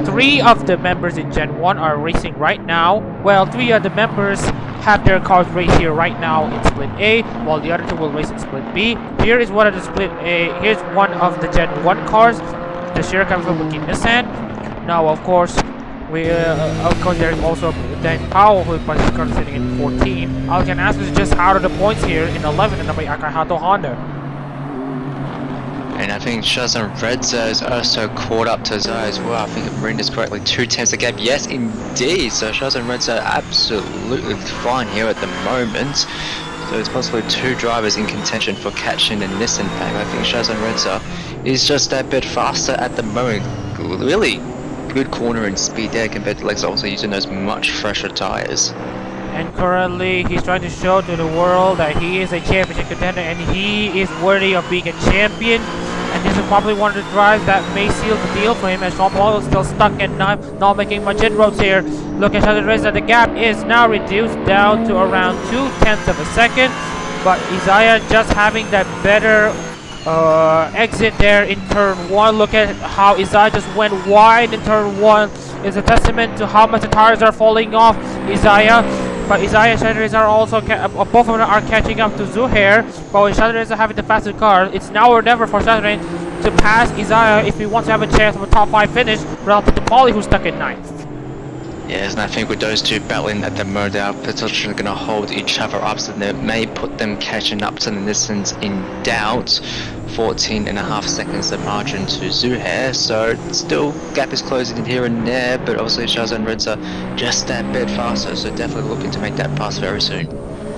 3 of the members in Gen 1 are racing right now. Well, 3 of the members have their cars race here right now in split A, while the other two will race in split B. Here is one of the split A. Here's one of the Gen 1 cars, the Shakeups with Nissan. Now, of course, there is also Dan Powell who is currently sitting in 14. I can ask us just how are the points here in 11 and Akahato Honda. And I think Shazren Redza is also caught up to Zai as well. I think if reading this correctly, 2 tenths of gap. Yes, indeed. So Shazren Redza absolutely fine here at the moment. So it's possibly 2 drivers in contention for catching the Nissan pack. I think Shazren Redza is just a bit faster at the moment. Really good corner and speed there compared to Lex, also using those much fresher tires. And currently he's trying to show to the world that he is a championship contender and he is worthy of being a champion. And this is probably one of the drives that may seal the deal for him, as Jean Paul is still stuck and not making much inroads here. Look at Shazren Redza, the gap is now reduced down to around 0.2 of a second. But Isaiah just having that better exit there in turn 1. Look at how Isaiah just went wide in turn 1. Is a testament to how much the tires are falling off Isaiah. But Isaiah and Shazren are also, both of them are catching up to Zuhair. But with Shazren having the fastest car, it's now or never for Shazren to pass Isaiah if he wants to have a chance of a top 5 finish relative to Paulie, who's stuck in 9th. Yes, and I think with those two battling at the moment, they are potentially going to hold each other up, so that may put them catching up to the Nissans in doubt. 14.5 seconds the margin to Zuhair, so still gap is closing in here and there, but obviously Shazren Redza just that bit faster, so definitely looking to make that pass very soon.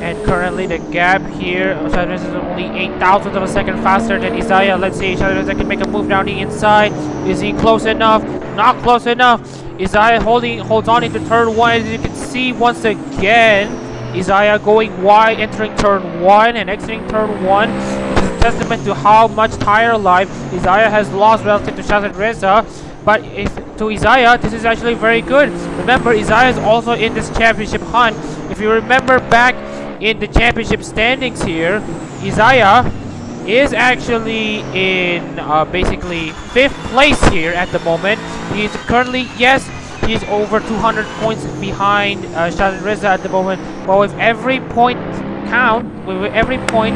And currently the gap here, Shazren is only 0.08 of a second faster than Isaiah. Let's see, Shazren can make a move down the inside. Is he close enough? Not close enough. Isaiah holds on into turn 1, as you can see once again. Isaiah going wide, entering turn 1 and exiting turn 1. Which is a testament to how much tire life Isaiah has lost relative to Shazren Redza. But to Isaiah, this is actually very good. Remember, Isaiah is also in this championship hunt. If you remember back in the championship standings here, Isaiah is actually in basically 5th place here at the moment. He's currently, yes, he's over 200 points behind Shazren Redza at the moment. But with every point count, with every point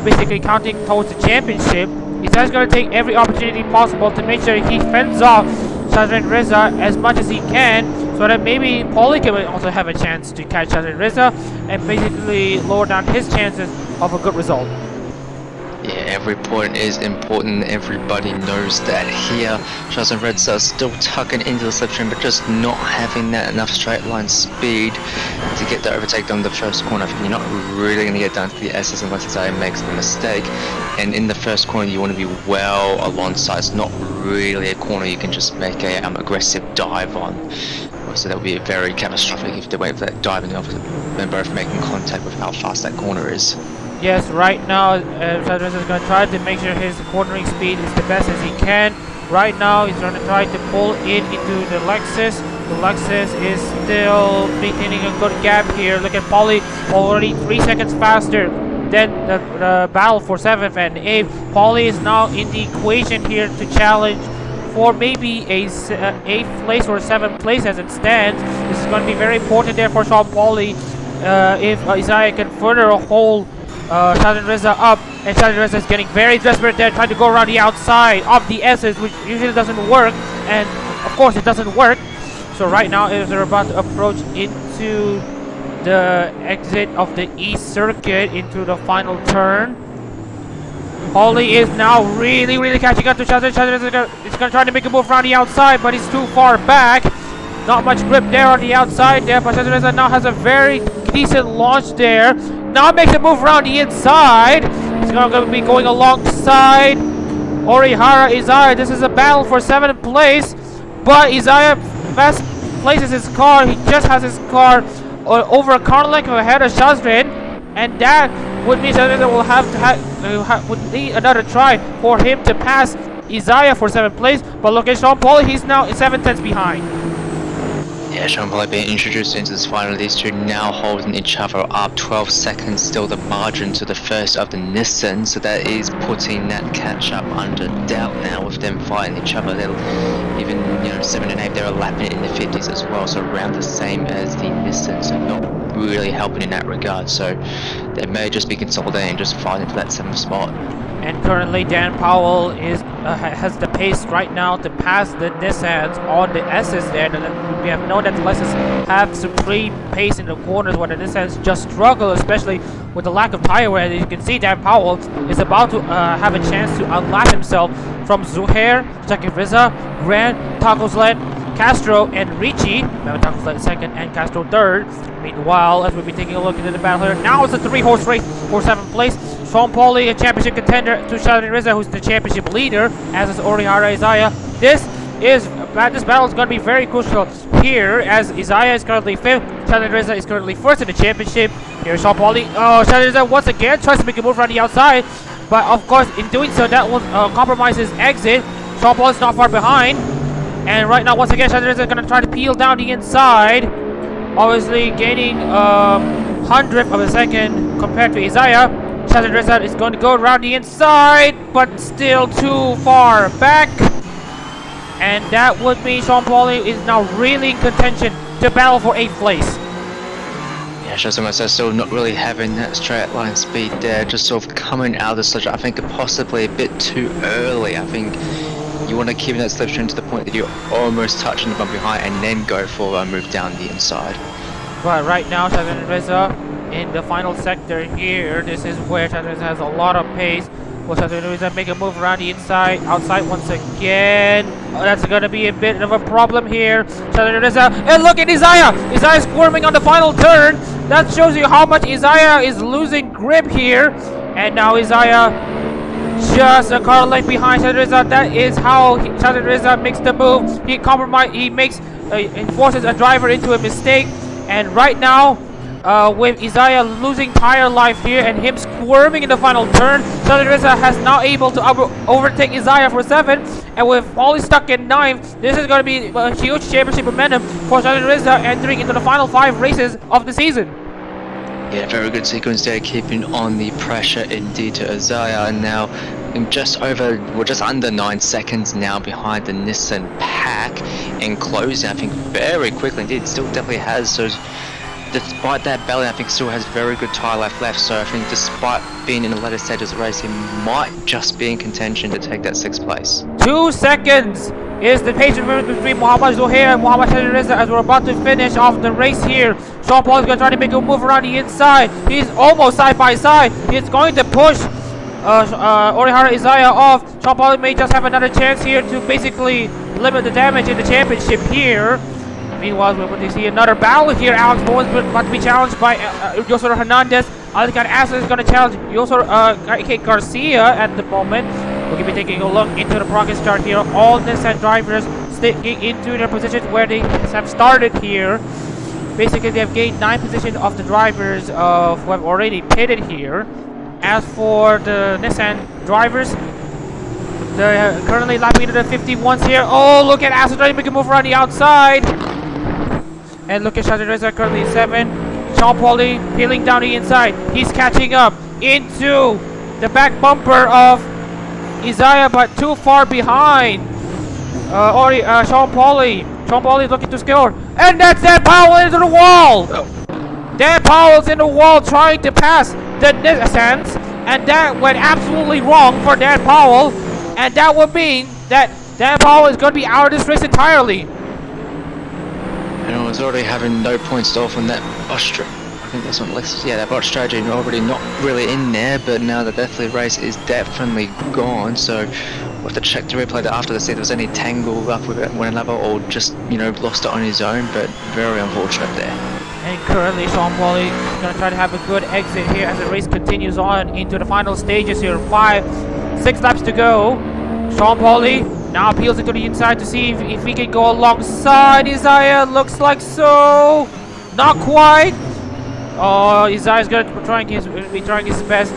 basically counting towards the championship, Isaiah's going to take every opportunity possible to make sure he fends off Shazren Redza as much as he can, so that maybe Paulie can also have a chance to catch Shazren Redza and basically lower down his chances of a good result. Yeah, every point is important. Everybody knows that here. Shazren Redza still tucking into the slipstream, but just not having that enough straight line speed to get the overtake on the first corner. You're not really going to get down to the S's unless Isaiah makes the mistake. And in the first corner, you want to be well alongside. It's not really a corner you can just make a aggressive dive on. So that would be very catastrophic if they wait for that dive in the opposite, and both making contact with how fast that corner is. Yes, right now Shazren is going to try to make sure his cornering speed is the best as he can. Right now he's going to try to pull in into the Lexus. The Lexus is still maintaining a good gap here. Look at Paulie, already 3 seconds faster than the battle for 7th and 8th. Paulie is now in the equation here to challenge for maybe a 8th place or 7th place as it stands. This is going to be very important there for Sean Paulie if Isaiah can further hold Shazren Redza up, and Shazren Redza is getting very desperate there, trying to go around the outside of the S's, which usually doesn't work, and of course it doesn't work. So right now as they're about to approach into the exit of the East Circuit into the final turn, Paulie is now really catching up to Shazren. Shazren is going to try to make a move around the outside, but he's too far back. Not much grip there on the outside there, but Shazren now has a very decent launch there. Now makes a move around the inside. He's going to be going alongside Orihara Isaiah. This is a battle for 7th place, but Isaiah fast places his car. He just has his car over a car length ahead of Shazren, and that would mean Shazren will have to would need another try for him to pass Isaiah for 7th place. But look at Sean Paulie, he's now 7 tenths behind. Yeah, Sean Paulie being introduced into this final. These two now holding each other up. 12 seconds still the margin to the first of the Nissan, so that is putting that catch up under doubt now with them fighting each other. They'll even 7 and 8, they're lapping it in the 50s as well, so around the same as the Nissan, so not really helping in that regard. So they may just be consolidating, just fighting for that 7th spot. And currently Dan Powell has the pace right now to pass the Nissans on the S's there. We have known that the S's have supreme pace in the corners where the Nissans just struggle, especially with the lack of tire wear. As you can see, Dan Powell is about to have a chance to unlap himself from Zuhair, Jackie Rizza, Grant, Tacosled, Castro, and Ricci. Tacosled second and Castro third. Meanwhile, as we'll be taking a look into the battle here, now it's a 3-horse race for 7th place. Sean Pauli, a championship contender, to Shazren Rizza, who's the championship leader, as is Orihara Isaiah. This battle is going to be very crucial here, as Isaiah is currently 5th, Shazren Rizza is currently 1st in the championship. Here's Sean Pauli. Oh, Shazren Rizza once again tries to make a move around the outside, but of course, in doing so, that will compromise his exit. Sean Pauli is not far behind, and right now, once again, Shazren Rizza is going to try to peel down the inside, obviously gaining 100th of a second compared to Isaiah. Shazren Rizza is going to go around the inside, but still too far back. And that would mean Sean Pauli is now really in contention to battle for 8th place. Yeah, Shazren Rizza still not really having that straight line speed there, just sort of coming out of the slipstream. I think possibly a bit too early. I think you want to keep that slipstream to the point that you're almost touching the bump behind and then go for a move down the inside. But right now, Shazren Rizza in the final sector here, this is where Shazren Rizza has a lot of pace. Will Shazren Rizza make a move around the outside once again? Oh, that's going to be a bit of a problem here. Shazren Rizza, and look at Isaiah! Isaiah squirming on the final turn. That shows you how much Isaiah is losing grip here. And now Isaiah just a car length behind Shazren Rizza. That is how Shazren Rizza makes the move. He forces a driver into a mistake. And right now, with Isaiah losing tire life here and him squirming in the final turn, Shazren Rizza has now able to overtake Isaiah for 7th, and with Pauli stuck in 9th, this is going to be a huge championship momentum for Shazren Rizza entering into the final 5 races of the season. Yeah, very good sequence there, keeping on the pressure indeed to Isaiah, and now just under 9 seconds now behind the Nissan pack and closing, I think, very quickly indeed. Still definitely has, so despite that belly, I think still has very good tire life left, so I think despite being in the later stages of the race, he might just be in contention to take that 6th place. 2 seconds is the pace difference between Muhammad Zuhair and Muhammad Shazren Rizza as we're about to finish off the race here. Sean Paul is going to try to make a move around the inside. He's almost side by side. He's going to push Orihara Isaiah off. Sean Paul may just have another chance here to basically limit the damage in the championship here. Meanwhile, we're going to see another battle here. Alex Bowen's about to be challenged by Yosor Hernandez. Adak-RMS is going to challenge Yosor Garcia at the moment. We're going to be taking a look into the progress chart here. All Nissan drivers sticking into their positions where they have started here. Basically, they have gained 9 positions of the drivers who have already pitted here. As for the Nissan drivers, they're currently lapping into the 51s here. Oh, look at Aston trying to make a move around the outside. And look at Shazren Rizza currently 7. Sean Pauli peeling down the inside. He's catching up into the back bumper of Isaiah, but too far behind. Sean Pauli. Sean Pauli looking to score. And that's Dan Powell into the wall. Oh. Dan Powell's in the wall trying to pass the Nissans. And that went absolutely wrong for Dan Powell. And that would mean that Dan Powell is going to be out of this race entirely. And I was already having no points off on that Austria. I think that's what Alexis. Yeah, that bot strategy already not really in there, but now the Deathly race is definitely gone. So we'll have to check to replay that after to see if there was any tangle up with one another or just, lost it on his own, but very unfortunate there. And currently Sean Pauli is going to try to have a good exit here as the race continues on into the final stages here. 6 laps to go. Sean Pauli now peels into the inside to see if he can go alongside Isaiah. Looks like so. Not quite. Oh, Isaiah's going to be trying his best.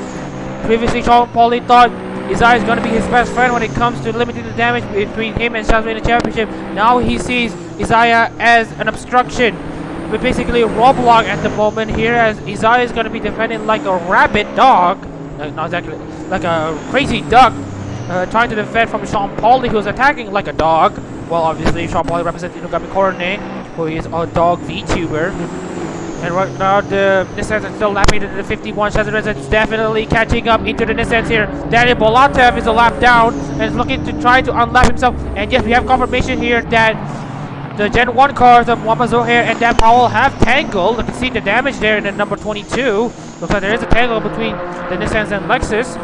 Previously, Sean Pauli thought Isaiah is going to be his best friend when it comes to limiting the damage between him and Shazren in the championship. Now he sees Isaiah as an obstruction. We're basically a roadblock at the moment here, as Isaiah is going to be defending like a rabid dog. Not exactly, like a crazy duck. Trying to defend from Sean Pauli, who's attacking like a dog. well, obviously, Sean Pauli represents Korone, who is a dog VTuber. And right now, the Nissans are still lapping into the 51. Shazren is definitely catching up into the Nissans here. Daniel Bolatev is a lap down and is looking to try to unlap himself. And yes, we have confirmation here that the Gen 1 cars of Muhammad Zohair and Dan Powell have tangled. You can see the damage there in the number 22. Looks like there is a tangle between the Nissans and Lexus.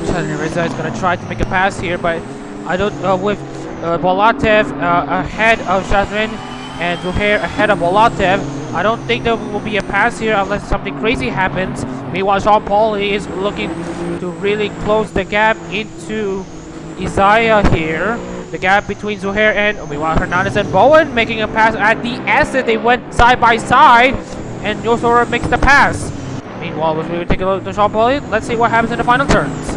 Shazren Reza is going to try to make a pass here, but I don't with Bolatev ahead of Shazren and Zohair ahead of Bolatev. I don't think there will be a pass here unless something crazy happens. Meanwhile, Sean Pauli is looking to really close the gap into Isaiah here. The gap between Zohair and meanwhile Hernandez and Bowen making a pass at the exit. They went side by side, and Yosora makes the pass. Meanwhile, as we take a look at Sean Pauli, let's see what happens in the final turns.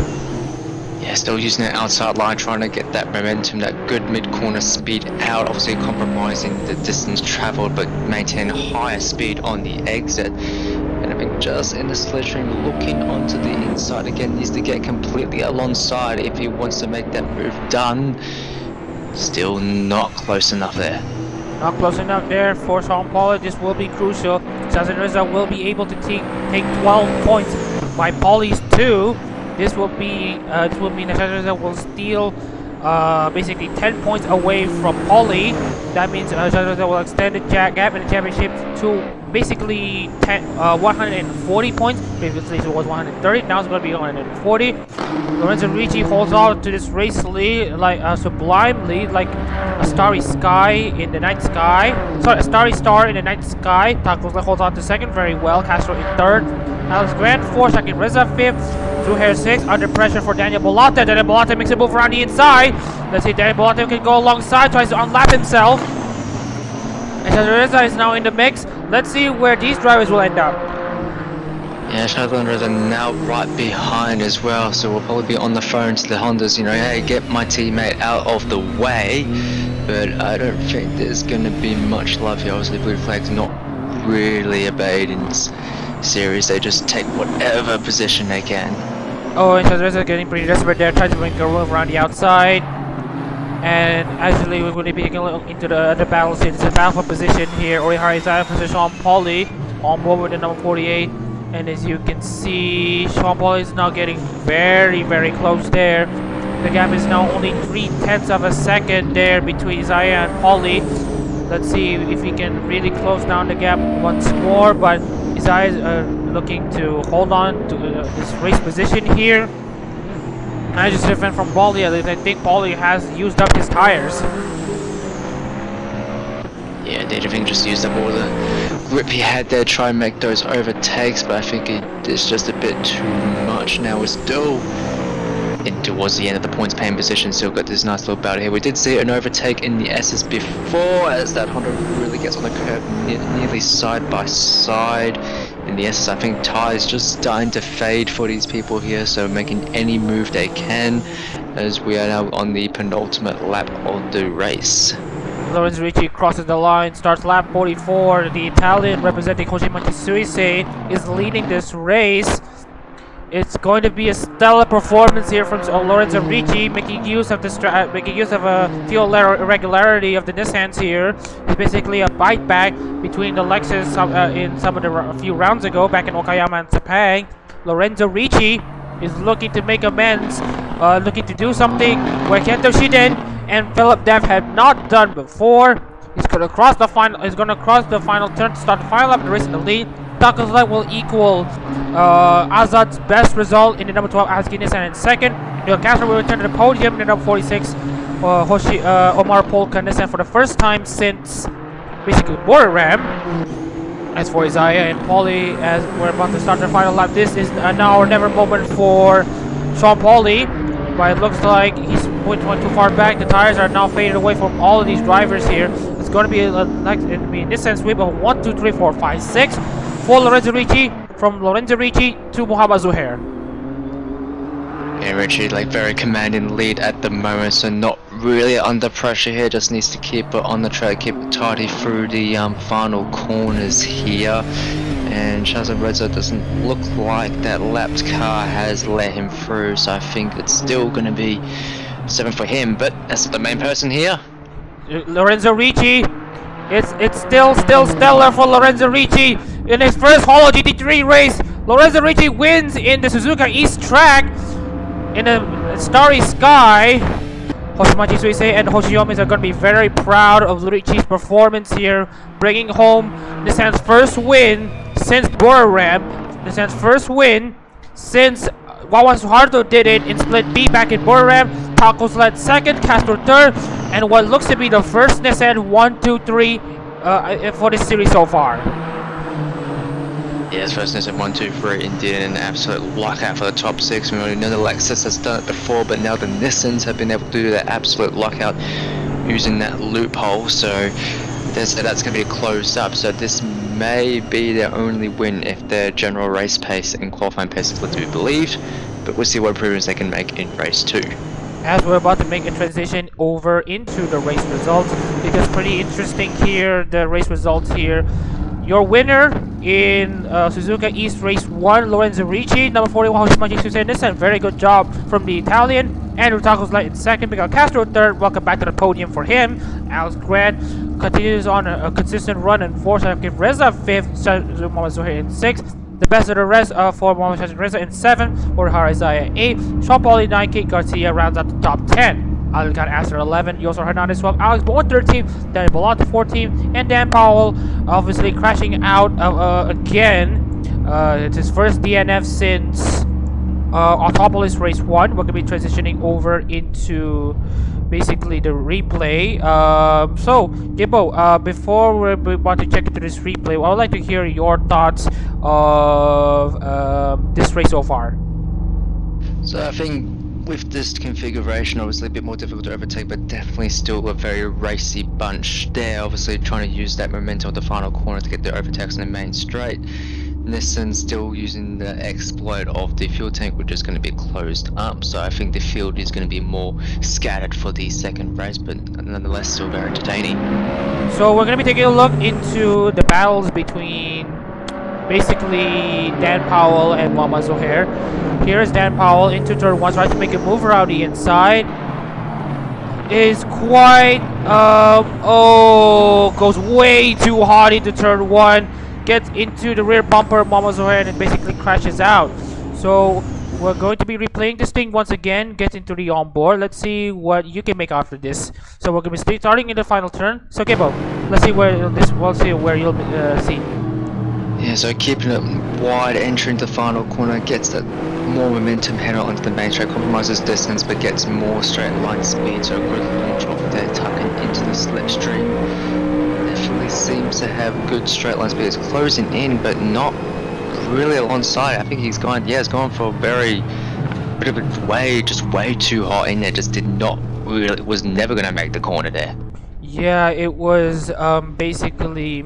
Yeah, still using that outside line, trying to get that momentum, that good mid-corner speed out, obviously compromising the distance travelled, but maintaining higher speed on the exit. And I think just in the slipstream, looking onto the inside again, needs to get completely alongside if he wants to make that move done. Still not close enough there. Not close enough there for Sean Pauli. This will be crucial. Shazren Reza will be able to take 12 points by Pauli's 2. This will mean that Shazren Reza will steal basically 10 points away from Pauli. That means Shazren Reza will extend the gap in the championship to basically 140 points. Previously it was 130, now it's going to be 140. Lorenzo Ricci holds on to this race lead like sublimely, like a starry sky in the night sky. Sorry, a starry star in the night sky. Tacos holds on to second very well. Castro in third. Alex Grant 4th. Shakir Reza 5th. Zuhair 6th. Under pressure for Daniel Bolatev. Daniel Bolatev makes a move around the inside. Let's see, Daniel Bolatev can go alongside, tries to unlap himself. And Shazren Reza is now in the mix. Let's see where these drivers will end up. Yeah, Shazren Reza now right behind as well, so we'll probably be on the phone to the Hondas, you know, hey, get my teammate out of the way. But I don't think there's going to be much love here. Obviously, Blue Flag's not really a bait in this series. They just take whatever position they can. Oh, and Shazren Reza getting pretty desperate there, trying to make a move around the outside. And actually, we're going to be taking a look into the battle scene. It's a battle for position here. Orihara Isaiah versus Sean Pauli on board with the number 48. And as you can see, Sean Pauli is now getting very, very close there. The gap is now only 0.3 of a second there between Isaiah and Pauli. Let's see if he can really close down the gap once more. But Isaiah is looking to hold on to this race position here. And just different from Pauli, I think Pauli has used up his tires. Yeah, indeed, I think just used up all the grip he had there, try and make those overtakes, but I think it's just a bit too much. Now we're still in towards the end of the points paying position, still got this nice little battle here. We did see an overtake in the SS before, as that Honda really gets on the curb nearly side by side. In the SS, I think tires just starting to fade for these people here, so making any move they can, as we are now on the penultimate lap of the race. Lorenzo Ricci crosses the line, starts lap 44. The Italian representing Kojima Tsuise is leading this race. It's going to be a stellar performance here from Lorenzo Ricci, making use of a fuel irregularity of the Nissans here. It's basically a bite back between the Lexus in some of the few rounds ago, back in Okayama and Sepang. Lorenzo Ricci is looking to make amends, looking to do something where Kento Shiden and Philip Dev have not done before. He's going to cross the final. He's going to cross the final turn to start the final lap. The race in the lead. Taka's light will equal Azad's best result in the number 12 Azuki Nissan in second. Neil Castro will return to the podium in the number 46 Omar Polka Nissan for the first time since basically Boreram. As for Isaiah and Pauli, as we're about to start the final lap, this is now or never moment for Sean Pauli. But it looks like he's went too far back. The tires are now faded away from all of these drivers here. It's going to be a Nissan sweep of 1, 2, 3, 4, 5, 6 for Lorenzo Ricci, from Lorenzo Ricci to Muhammad Zuhair. Yeah, Ricci like very commanding lead at the moment, so not really under pressure here. Just needs to keep it on the track, keep it tidy through the final corners here. And Shazren Reza doesn't look like that lapped car has let him through, so I think it's still going to be 7 for him. But that's the main person here. Lorenzo Ricci. It's still stellar for Lorenzo Ricci in his first Holo GT3 race. Lorenzo Ricci wins in the Suzuka East track in a starry sky. Hoshimachi Suisei and Hoshiomis are going to be very proud of Ricci's performance here, bringing home Nissan's first win since Buriram. Nissan's first win since Wawan Suharto did it in Split B back in Buriram. Tacos led second, Castro third, and what looks to be the first Nissan 1, 2, 3 for this series so far. Yeah, it's first Nissan 1, 2, 3 indeed, an absolute lockout for the top 6. We already know the Lexus has done it before, but now the Nissans have been able to do that absolute lockout using that loophole. So that's going to be closed up. So this may be their only win if their general race pace and qualifying pace is to be believed. But we'll see what improvements they can make in race 2. As we're about to make a transition over into the race results, because pretty interesting here, the race results here. Your winner in Suzuka East Race 1, Lorenzo Ricci. Number 41, Hoshimachi Suisei Nissan. Very good job from the Italian. Andrew Tacos led in second. Miguel Castro third. Welcome back to the podium for him. Alex Grant continues on a consistent run in fourth. Shakib Reza fifth. Mohamed Zuhair in sixth. The best of the rest for Mohamed Shazren Reza in 7th, Orhar Isaiah 8th, Sean Pauly 9th, Kate Garcia rounds out the top 10. Alcan Aster 11th, Yosor Hernandez 12th, Alex Bowen 13th, Danny Bolata 14th, and Dan Powell obviously crashing out again. It's his first DNF since Autopolis Race 1. We're going to be transitioning over into basically the replay. So Gibbo, before we're about to check into this replay, I would like to hear your thoughts of this race so far. So I think with this configuration, obviously a bit more difficult to overtake, but definitely still a very racy bunch there. Obviously trying to use that momentum at the final corner to get the overtakes in the main straight. Nissan still using the exploit of the fuel tank, which is going to be closed up, so I think the field is going to be more scattered for the second race, but nonetheless still very entertaining. So we're going to be taking a look into the battles between basically Dan Powell and Mohamed Zuhair. Here is Dan Powell into turn 1, tries to make a move around the inside. Is quite goes way too hard into turn 1. Gets into the rear bumper, Mohamed Zuhair, and basically crashes out. So we're going to be replaying this thing once again. Gets into the onboard. Let's see what you can make after this. So we're going to be starting in the final turn. So Gibbo, let's see where this. We'll see where you'll see. Yeah, so keeping it wide, entering the final corner, gets that more momentum heading onto the main straight, compromises distance, but gets more straight line speed. So a good launch off there, tucking into the slipstream. Definitely seems to have good straight line speed. It's closing in, but not really alongside. I think he's gone for a very bit of a way too hot in there. Just did not really, was never going to make the corner there. Yeah, it was basically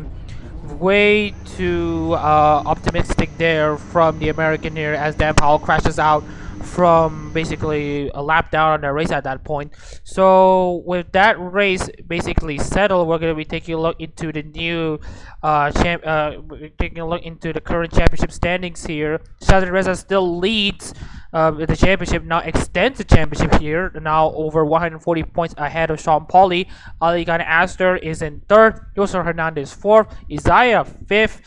way too optimistic there from the American here, as Dan Powell crashes out from basically a lap down on the race at that point. So with that race basically settled, we're going to be taking a look into the new taking a look into the current championship standings here. Shazren Reza still leads the championship, now extends the championship here, now over 140 points ahead of Sean Pauly. Alcan Aster is in 3rd, Yosor Hernandez 4th, Isaiah 5th,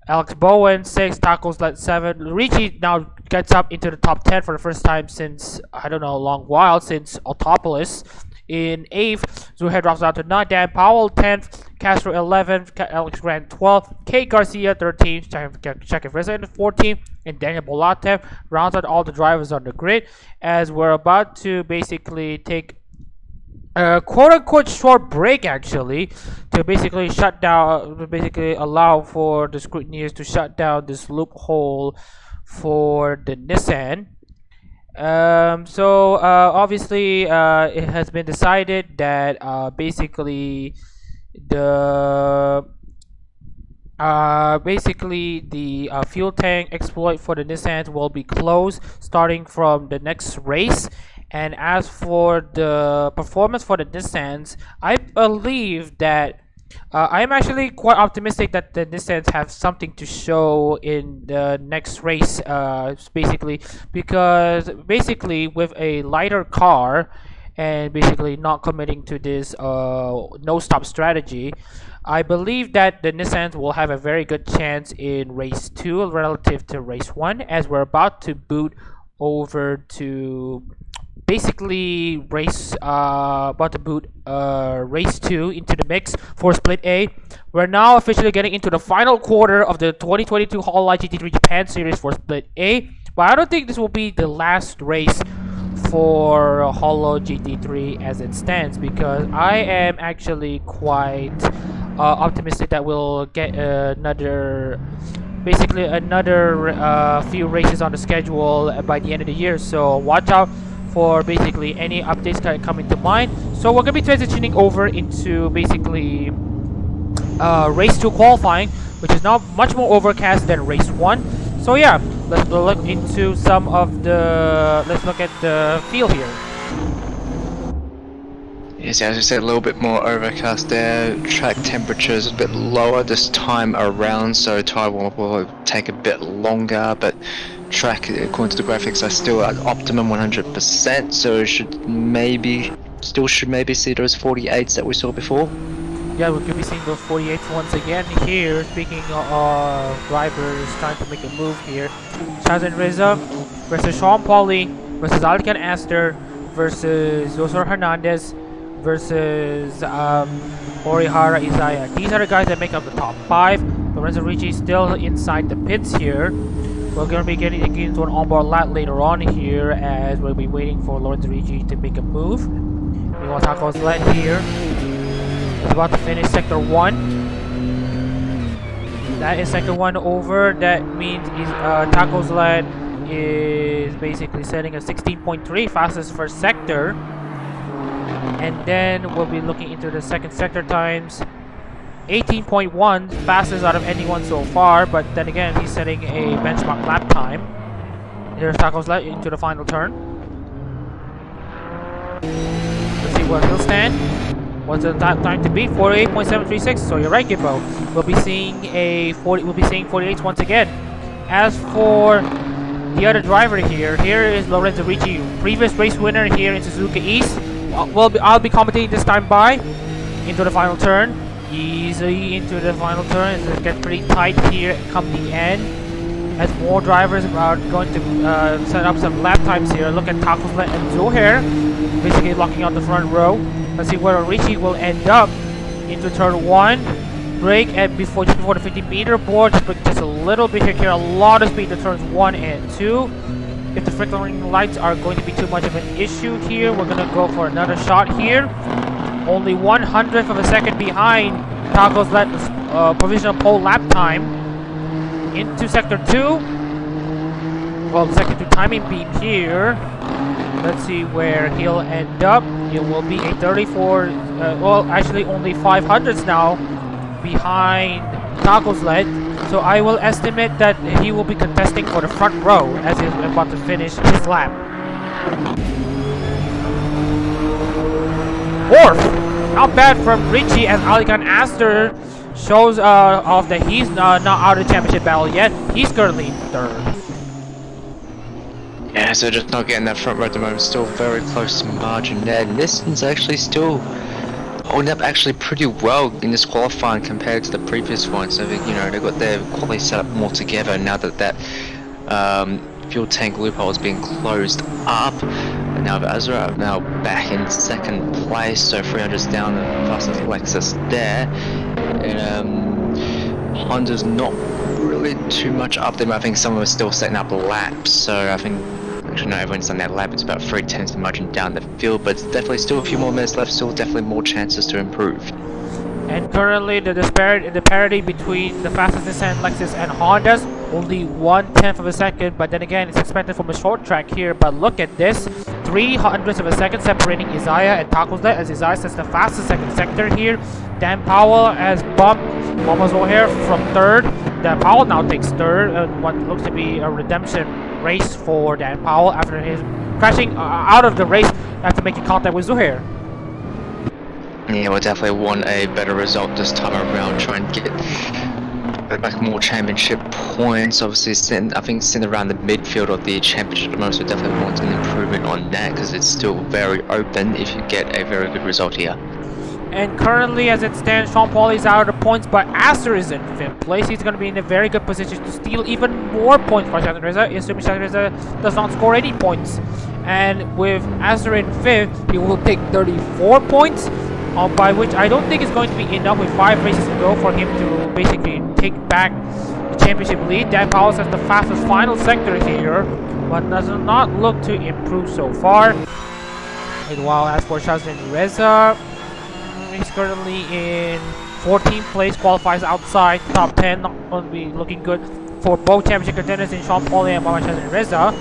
Alex Bowen 6th, Tacos led 7th. Ricci now gets up into the top 10 for the first time since, I don't know, a long while, since Autopolis. In 8th, Zuhair drops out to 9th, Dan Powell 10th, Castro 11th, Alex Grant 12th, Kate Garcia 13th, Shakib Reza in 14th, and Daniel Bolatev rounds out all the drivers on the grid, as we're about to basically take a quote-unquote short break, actually, to basically shut down, basically allow for the scrutineers to shut down this loophole for the Nissan. So obviously it has been decided that basically the fuel tank exploit for the Nissans will be closed starting from the next race. And as for the performance for the Nissans, I believe that I'm actually quite optimistic that the Nissans have something to show in the next race, basically, because basically with a lighter car and basically not committing to this no stop strategy, I believe that the Nissans will have a very good chance in race 2 relative to race 1, as we're about to boot over to basically race 2 into the mix for split A. We're now officially getting into the final quarter of the 2022 Hololive GT3 Japan series for split A, but I don't think this will be the last race for Holo GT3 as it stands, because I am actually quite optimistic that we'll get another few races on the schedule by the end of the year, so watch out for basically any updates that come into mind. So we're gonna be transitioning over into basically race 2 qualifying, which is now much more overcast than race 1. So yeah, let's look into some of the, let's look at the field here. Yes, as I said, a little bit more overcast there. Track temperature is a bit lower this time around, so tyre will take a bit longer, but track, according to the graphics, are still at optimum 100%, so should maybe see those 48s that we saw before. Yeah, we could be seeing those 48s once again here. Speaking of drivers trying to make a move here, Shazren versus Sean Pauly versus Adak-RMS versus Josor Hernandez versus Orihara Isaiah. These are the guys that make up the top 5. Lorenzo Ricci still inside the pits here. We're going to be getting into an onboard lap later on here, as we'll be waiting for Lorenzo Ricci to make a move. We want Taco's led here. He's about to finish sector 1. That is sector 1 over. That means Taco's led is basically setting a 16.3 fastest first sector. And then we'll be looking into the second sector times. 18.1, fastest out of anyone so far, but then again, he's setting a benchmark lap time. Here's Taco's led into the final turn. Let's see where he'll stand. What's the time to beat? 48.736. So you're right, Gibbo. We'll be seeing 48s once again. As for the other driver here is Lorenzo Ricci, previous race winner here in Suzuka East. I'll be commentating this time by into the final turn. Easily into the final turn. It gets pretty tight here come the end, as more drivers are going to set up some lap times here. Look at Taco's led and Zohair basically locking out the front row. Let's see where Ricci will end up into turn 1. Brake at just before the 50-meter board. Just brake just a little bit here. A lot of speed to turns 1 and 2. If the flickering lights are going to be too much of an issue here, we're gonna go for another shot here. Only 100th of a second behind Taco's led provisional pole lap time into sector 2. Well, the sector 2 timing beam here. Let's see where he'll end up. It will be a 34, well, actually only 500s now behind Taco's led. So I will estimate that he will be contesting for the front row as he's about to finish his lap. Fourth! Not bad from Ricci, as Adak-RMS shows off that he's not out of the championship battle yet. He's currently 3rd. Yeah, so just not getting that front row at the moment. Still very close margin there. Nissan's actually still holding up actually pretty well in this qualifying compared to the previous one. So you know, they've got their quality set up more together now that fuel tank loophole has been closed up. And now Azra now back in 2nd place, so 300's down the fastest Lexus there. And Honda's not really too much up there. I think some of them are still setting up laps, so I think actually no, everyone's done that lap. It's about 3/10 margin down the field, but it's definitely still a few more minutes left. Still definitely more chances to improve. And currently the parity between the fastest Nissan, Lexus, and Honda's only 1/10 of a second. But then again, it's expected from a short track here. But look at this, 300ths of a second separating Isaiah and Taco's led, as Isaiah sets the fastest second sector here. Dan Powell has bumped Momo's O'Hare from 3rd. Dan Powell now takes 3rd, and what looks to be a redemption race for Dan Powell after his crashing out of the race after making contact with Zuhair. Yeah, we'll definitely want a better result this time around. Try and get like more championship points. Obviously, I think sitting around the midfield of the championship, the most would definitely want an improvement on that because it's still very open if you get a very good result here. And currently, as it stands, Sean Paul is out of the points, but Aster is in 5th place. He's going to be in a very good position to steal even more points for Shazren, assuming Shazren does not score any points. And with Aster in 5th, he will take 34 points, by which I don't think is going to be enough with 5 races to go for him to basically take back the championship lead. Dan Powell has the fastest final sector here, but does not look to improve so far. Meanwhile, as for Shazren Reza, he's currently in 14th place, qualifies outside top 10, not going to be looking good for both championship contenders in Sean Paul and Mama Shazren Reza.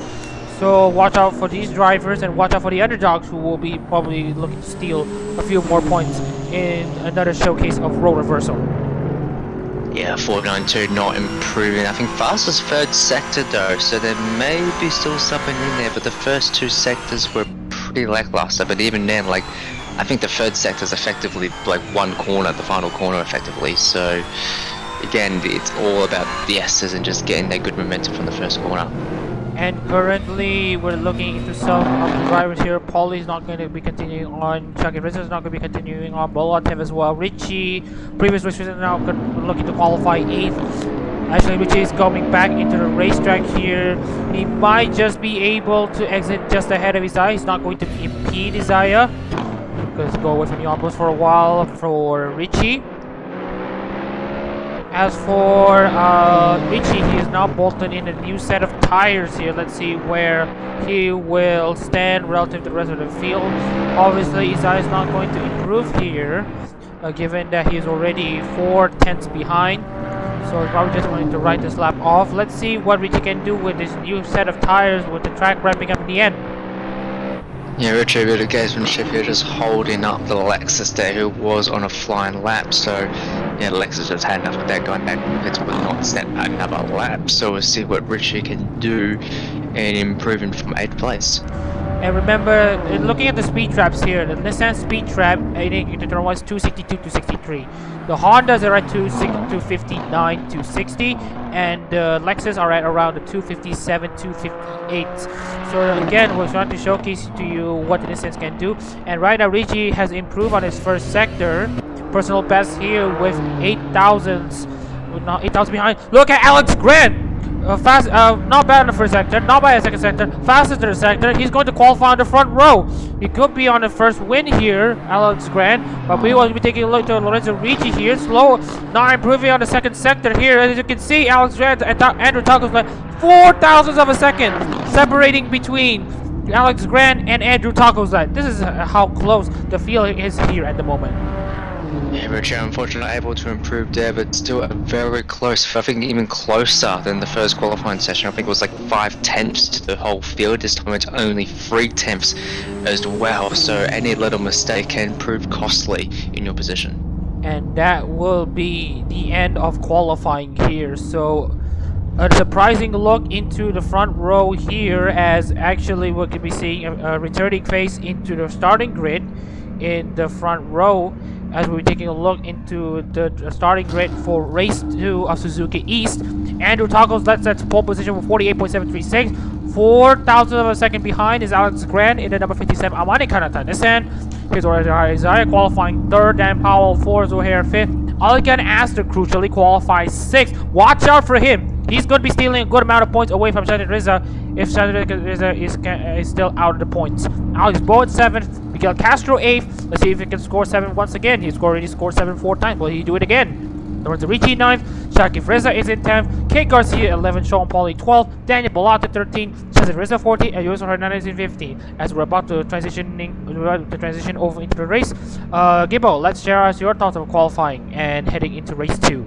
So watch out for these drivers and watch out for the underdogs who will be probably looking to steal a few more points in another showcase of role reversal. Yeah, 492 not improving. I think fastest 3rd sector though, so there may be still something in there, but the first 2 sectors were pretty lackluster, but even then, like, I think the 3rd sector is effectively like one corner, the final corner effectively, so again, it's all about the S's and just getting that good momentum from the first corner. And currently, we're looking into some of the drivers here. Paulie is not going to be continuing on. Chucky Rizzo is not going to be continuing on. Bolotev as well. Richie, previous races, are now looking to qualify 8th. Actually, Richie is coming back into the racetrack here. He might just be able to exit just ahead of Isaiah. He's not going to impede Isaiah. Let's go away from the onboards for a while for Richie. As for Richie, he is now bolted in a new set of tires here. Let's see where he will stand relative to the rest of the field. Obviously, Isaiah is not going to improve here, given that he is already 4 tenths behind. So he's probably just going to write this lap off. Let's see what Richie can do with this new set of tires with the track ramping up in the end. Yeah, Richie with a gamesmanship here, just holding up the Lexus there, who was on a flying lap. So, yeah, Lexus just had enough of that going back. It would not set another lap. So we'll see what Richie can do in improving from 8th place. And remember, looking at the speed traps here, the Nissan speed trap into turn 1 is 262, 263. The Hondas are at 259, 260, and the Lexus are at around the 257, 258. So again, we're trying to showcase to you what the Nissans can do. And right now, Richie has improved on his first sector. Personal best here with 8,000s, not 8,000 behind. Look at Alex Grant! Not bad in the first sector, not bad in the second sector, fastest in the sector. He's going to qualify on the front row. He could be on the first win here, Alex Grant, but we will be taking a look to Lorenzo Ricci here. Slow, not improving on the second sector here. As you can see, Alex Grant and Andrew Taco's like 4,000ths of a second separating between Alex Grant and Andrew Taco's line. This is how close the field is here at the moment. Yeah, Richie unfortunately not able to improve there, but still very close. I think even closer than the first qualifying session. I think it was like 5 tenths to the whole field. This time it's only 3 tenths as well. So any little mistake can prove costly in your position. And that will be the end of qualifying here. So a surprising look into the front row here, as actually we could be seeing a returning face into the starting grid in the front row, as we're taking a look into the starting grid for race 2 of Suzuka East. Andrew Tacos lets that pole position with 48.736. 4,000 of a second behind is Alex Grant in the number 57 Amani Kanata Nissan. Here's Isaiah qualifying 3rd, Dan Powell 4th, O'Hare 5th. Algan Aster crucially qualifies 6th. Watch out for him. He's going to be stealing a good amount of points away from Shadid Rizza if Shadid Rizza is still out of the points. Alex Bow at 7th, Miguel Castro 8th. Let's see if he can score 7 once again. He's already scored 7 4 times. Will he do it again? Lorenzo Ricci 9th, Shaki Rizza is in 10th, Kate Garcia 11th, Sean Pauly 12th, Daniel Bolata 13th, Shazid Rizza 14th, and Yoso Hernandez in 15th. As we're about to transition over into the race, Gibbo, let's share us your thoughts on qualifying and heading into race 2.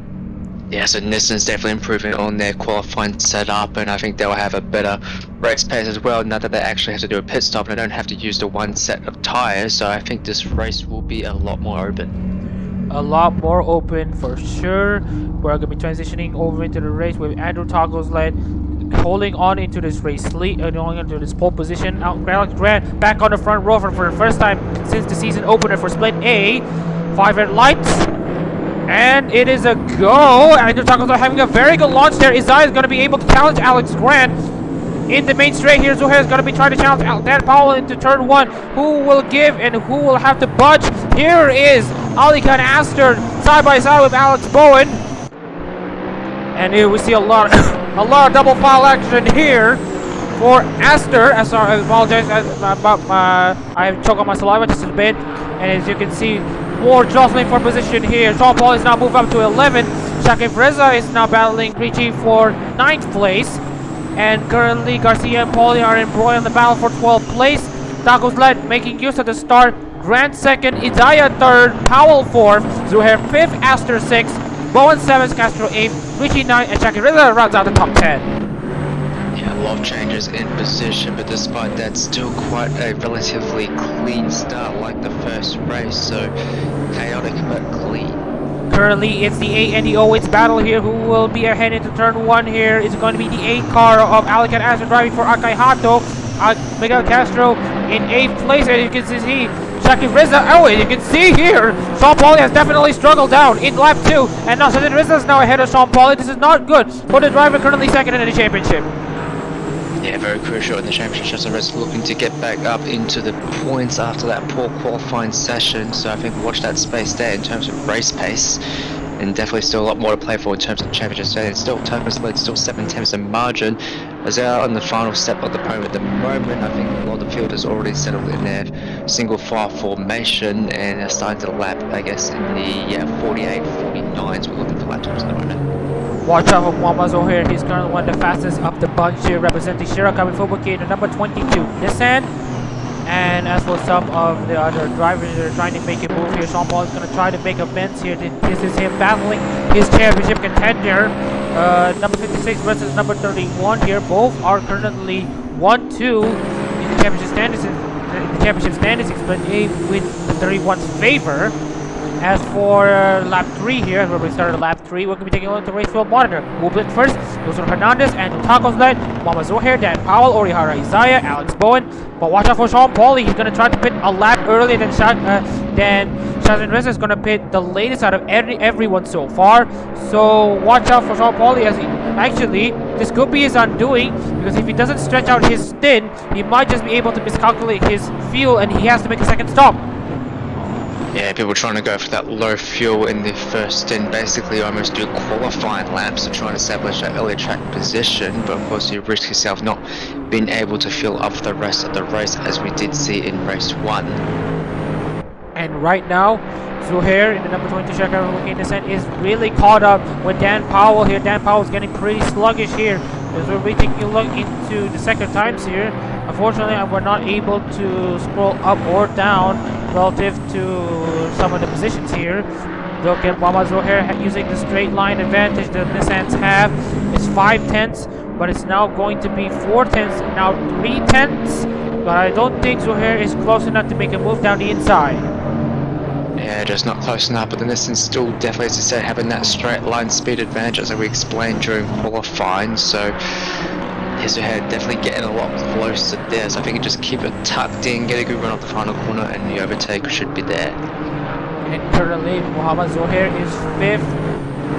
Yeah, so Nissan's definitely improving on their qualifying setup, and I think they'll have a better race pace as well now that they actually have to do a pit stop and they don't have to use the one set of tires. So I think this race will be a lot more open. A lot more open for sure. We're going to be transitioning over into the race with Andrew Toggles led, holding on into this race lead, going into this pole position. Alex Grant back on the front row for the first time since the season opener for Split A. 5 red lights. And it is a go. And the Tacos are having a very good launch there. Isaiah is going to be able to challenge Alex Grant in the main straight here. Zuhair is going to be trying to challenge Dan Powell into turn 1. Who will give and who will have to budge? Here is Ali Khan Aster side by side with Alex Bowen. And here we see a lot of double foul action here for Aster. Sorry, I apologize. I choked on my saliva just a bit. And as you can see, more jostling for position here. Sean Paul is now moved up to 11. Shake Freza is now battling Richie for 9th place. And currently Garcia and Paulie are embroiled in the battle for 12th place. Tacos led, making use of the start. Grant 2nd, Idaya 3rd, Powell 4th, Zuhair 5th, Aster 6th, Bowen 7th, Castro 8th, Richie 9th, and Shake Freza rounds out the top 10. Yeah, a lot of changes in position, but despite that, still quite a relatively clean start like the first race, so chaotic but clean. Currently, it's the 8 and the 08's battle here. Who will be ahead into turn 1 here? It's going to be the 8 car of Alec and Aster driving for Akai Hato. Miguel Castro in 8th place, and you can see Shake Freza. Oh, and you can see here, Sean Pauli has definitely struggled down in lap 2. And now Shake Freza is now ahead of Sean Pauli. This is not good for the driver currently 2nd in the championship. Yeah, very crucial in the championship. Shazren looking to get back up into the points after that poor qualifying session. So I think watch that space there in terms of race pace. And definitely still a lot more to play for in terms of championship standings. Still Tokyo's led, still 7/10 in margin. As they are on the final step of the podium at the moment, I think a lot of the field has already settled in their single file formation and are starting to lap, I guess, in the 48, 49s. We're looking for lap times at the moment. Watch out for Wamazo here. He's currently one of the fastest up the bunch here, representing Shirakawa Fubuki in the number 22 Nissan. And as for some of the other drivers that are trying to make a move here, Sean Paul is going to try to make amends here. This is him battling his championship contender, number 56 versus number 31 here. Both are currently 1-2 in the championship standings, but A with the 31's favor. As for lap 3 here, where we started lap 3, we're going to be taking a look at the Rainfall Monitor. Who will first? Those are Hernandez and Tacos led. Mama Zohair, Dan Powell, Orihara Isaiah, Alex Bowen. But watch out for Sean Pauli. He's going to try to pit a lap earlier than Shazren Reza is going to pit the latest out of everyone so far. So watch out for Sean Pauli, as he actually, this could be his undoing, because if he doesn't stretch out his stint, he might just be able to miscalculate his fuel and he has to make a second stop. Yeah, people trying to go for that low fuel in the first stint, basically almost do qualifying laps to try and establish that early track position, but of course you risk yourself not being able to fill up for the rest of the race, as we did see in race 1. And right now, Zuhair in the number 22 Shakara looking descent is really caught up with Dan Powell here. Dan Powell is getting pretty sluggish here. As we're taking a look into the sector times here, unfortunately we're not able to scroll up or down relative to some of the positions here. Look at Mama Zohair using the straight line advantage the Nissans have. It's 5/10, but it's now going to be 4/10, now 3/10. But I don't think Zohair is close enough to make a move down the inside. Yeah, just not close enough, but the Nissans still definitely, as I said, having that straight line speed advantage, as we explained during qualifying. So Zohair definitely getting a lot closer there. So I think you just keep it tucked in, get a good run off the final corner, and the overtake should be there. And currently, Muhammad Zohair is 5th.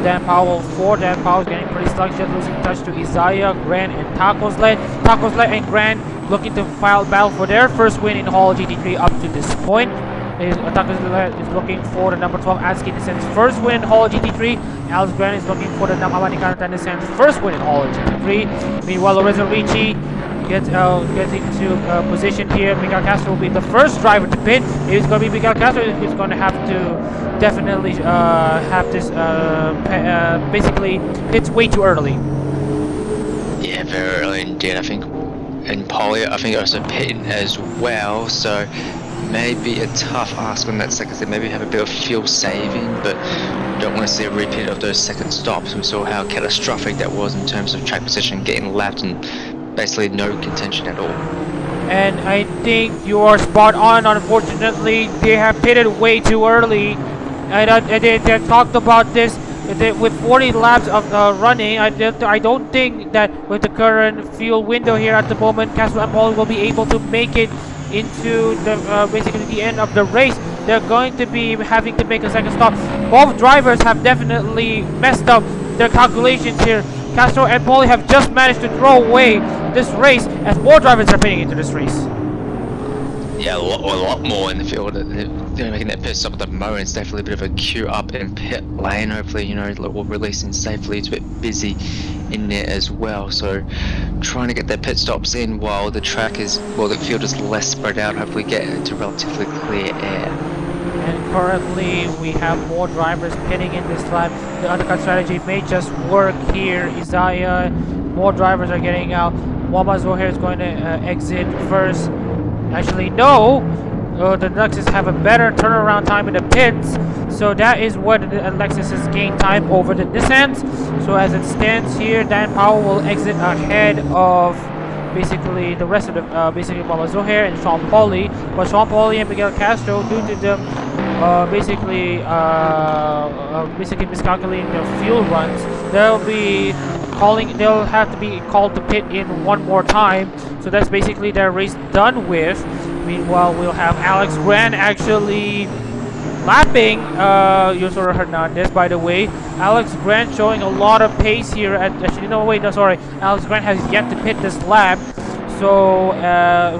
Dan Powell 4th. Dan Powell is getting pretty stuck, just losing touch to Isaiah, Grant, and Tacos Led. Tacos Led and Grant looking to battle for their first win in Hall GT3 up to this point. Tacos Led is looking for the number 12 Aski Nissan's first win in Hall GT3. Alex Grant is looking for the Namamani Kanata Nissan's first win in Hall GT3. Meanwhile, Lorenzo Ricci gets into position here. Miguel Castro will be the first driver to pit. It's going to be Miguel Castro who's going to have to definitely have this basically hits way too early. Yeah, very early indeed. I think in Poly, I think also pitting as well. So maybe a tough ask on that second step. Maybe have a bit of fuel saving, but don't want to see a repeat of those second stops. We saw how catastrophic that was in terms of track position, getting lapped and basically no contention at all. And I think you are spot on. Unfortunately, they have pitted way too early. And they talked about this with 40 laps of running. I don't think that with the current fuel window here at the moment, Castro and Paul will be able to make it into the basically the end of the race. they're going to be having to make a second stop. Both drivers have definitely messed up their calculations here. Castro and Poli have just managed to throw away this race as more drivers are pitting into this race. Yeah, a lot more in the field. They're making that pit stop at the moment. It's definitely a bit of a queue up in pit lane. Hopefully, you know, we'll release in safely. It's a bit busy in there as well. So, trying to get their pit stops in while the track is, well, the field is less spread out. Hopefully, get into relatively clear air. And currently, we have more drivers pitting in this lap. The undercut strategy may just work here. Isaiah, more drivers are getting out. Wama Zohair is going to exit first. Actually, no! The Lexus have a better turnaround time in the pits, so that is what the Lexus has gained time over the Nissans. So as it stands here, Dan Powell will exit ahead of basically the rest of the basically Mama Zohair and Sean Pauli. But Sean Pauli and Miguel Castro, due to them basically miscalculating their fuel runs, they'll have to be called to pit in one more time. So that's basically their race done with. Meanwhile, we'll have Alex Grant actually lapping Yosora Hernandez. By the way, Alex Grant showing a lot of pace here. Alex Grant has yet to pit this lap. So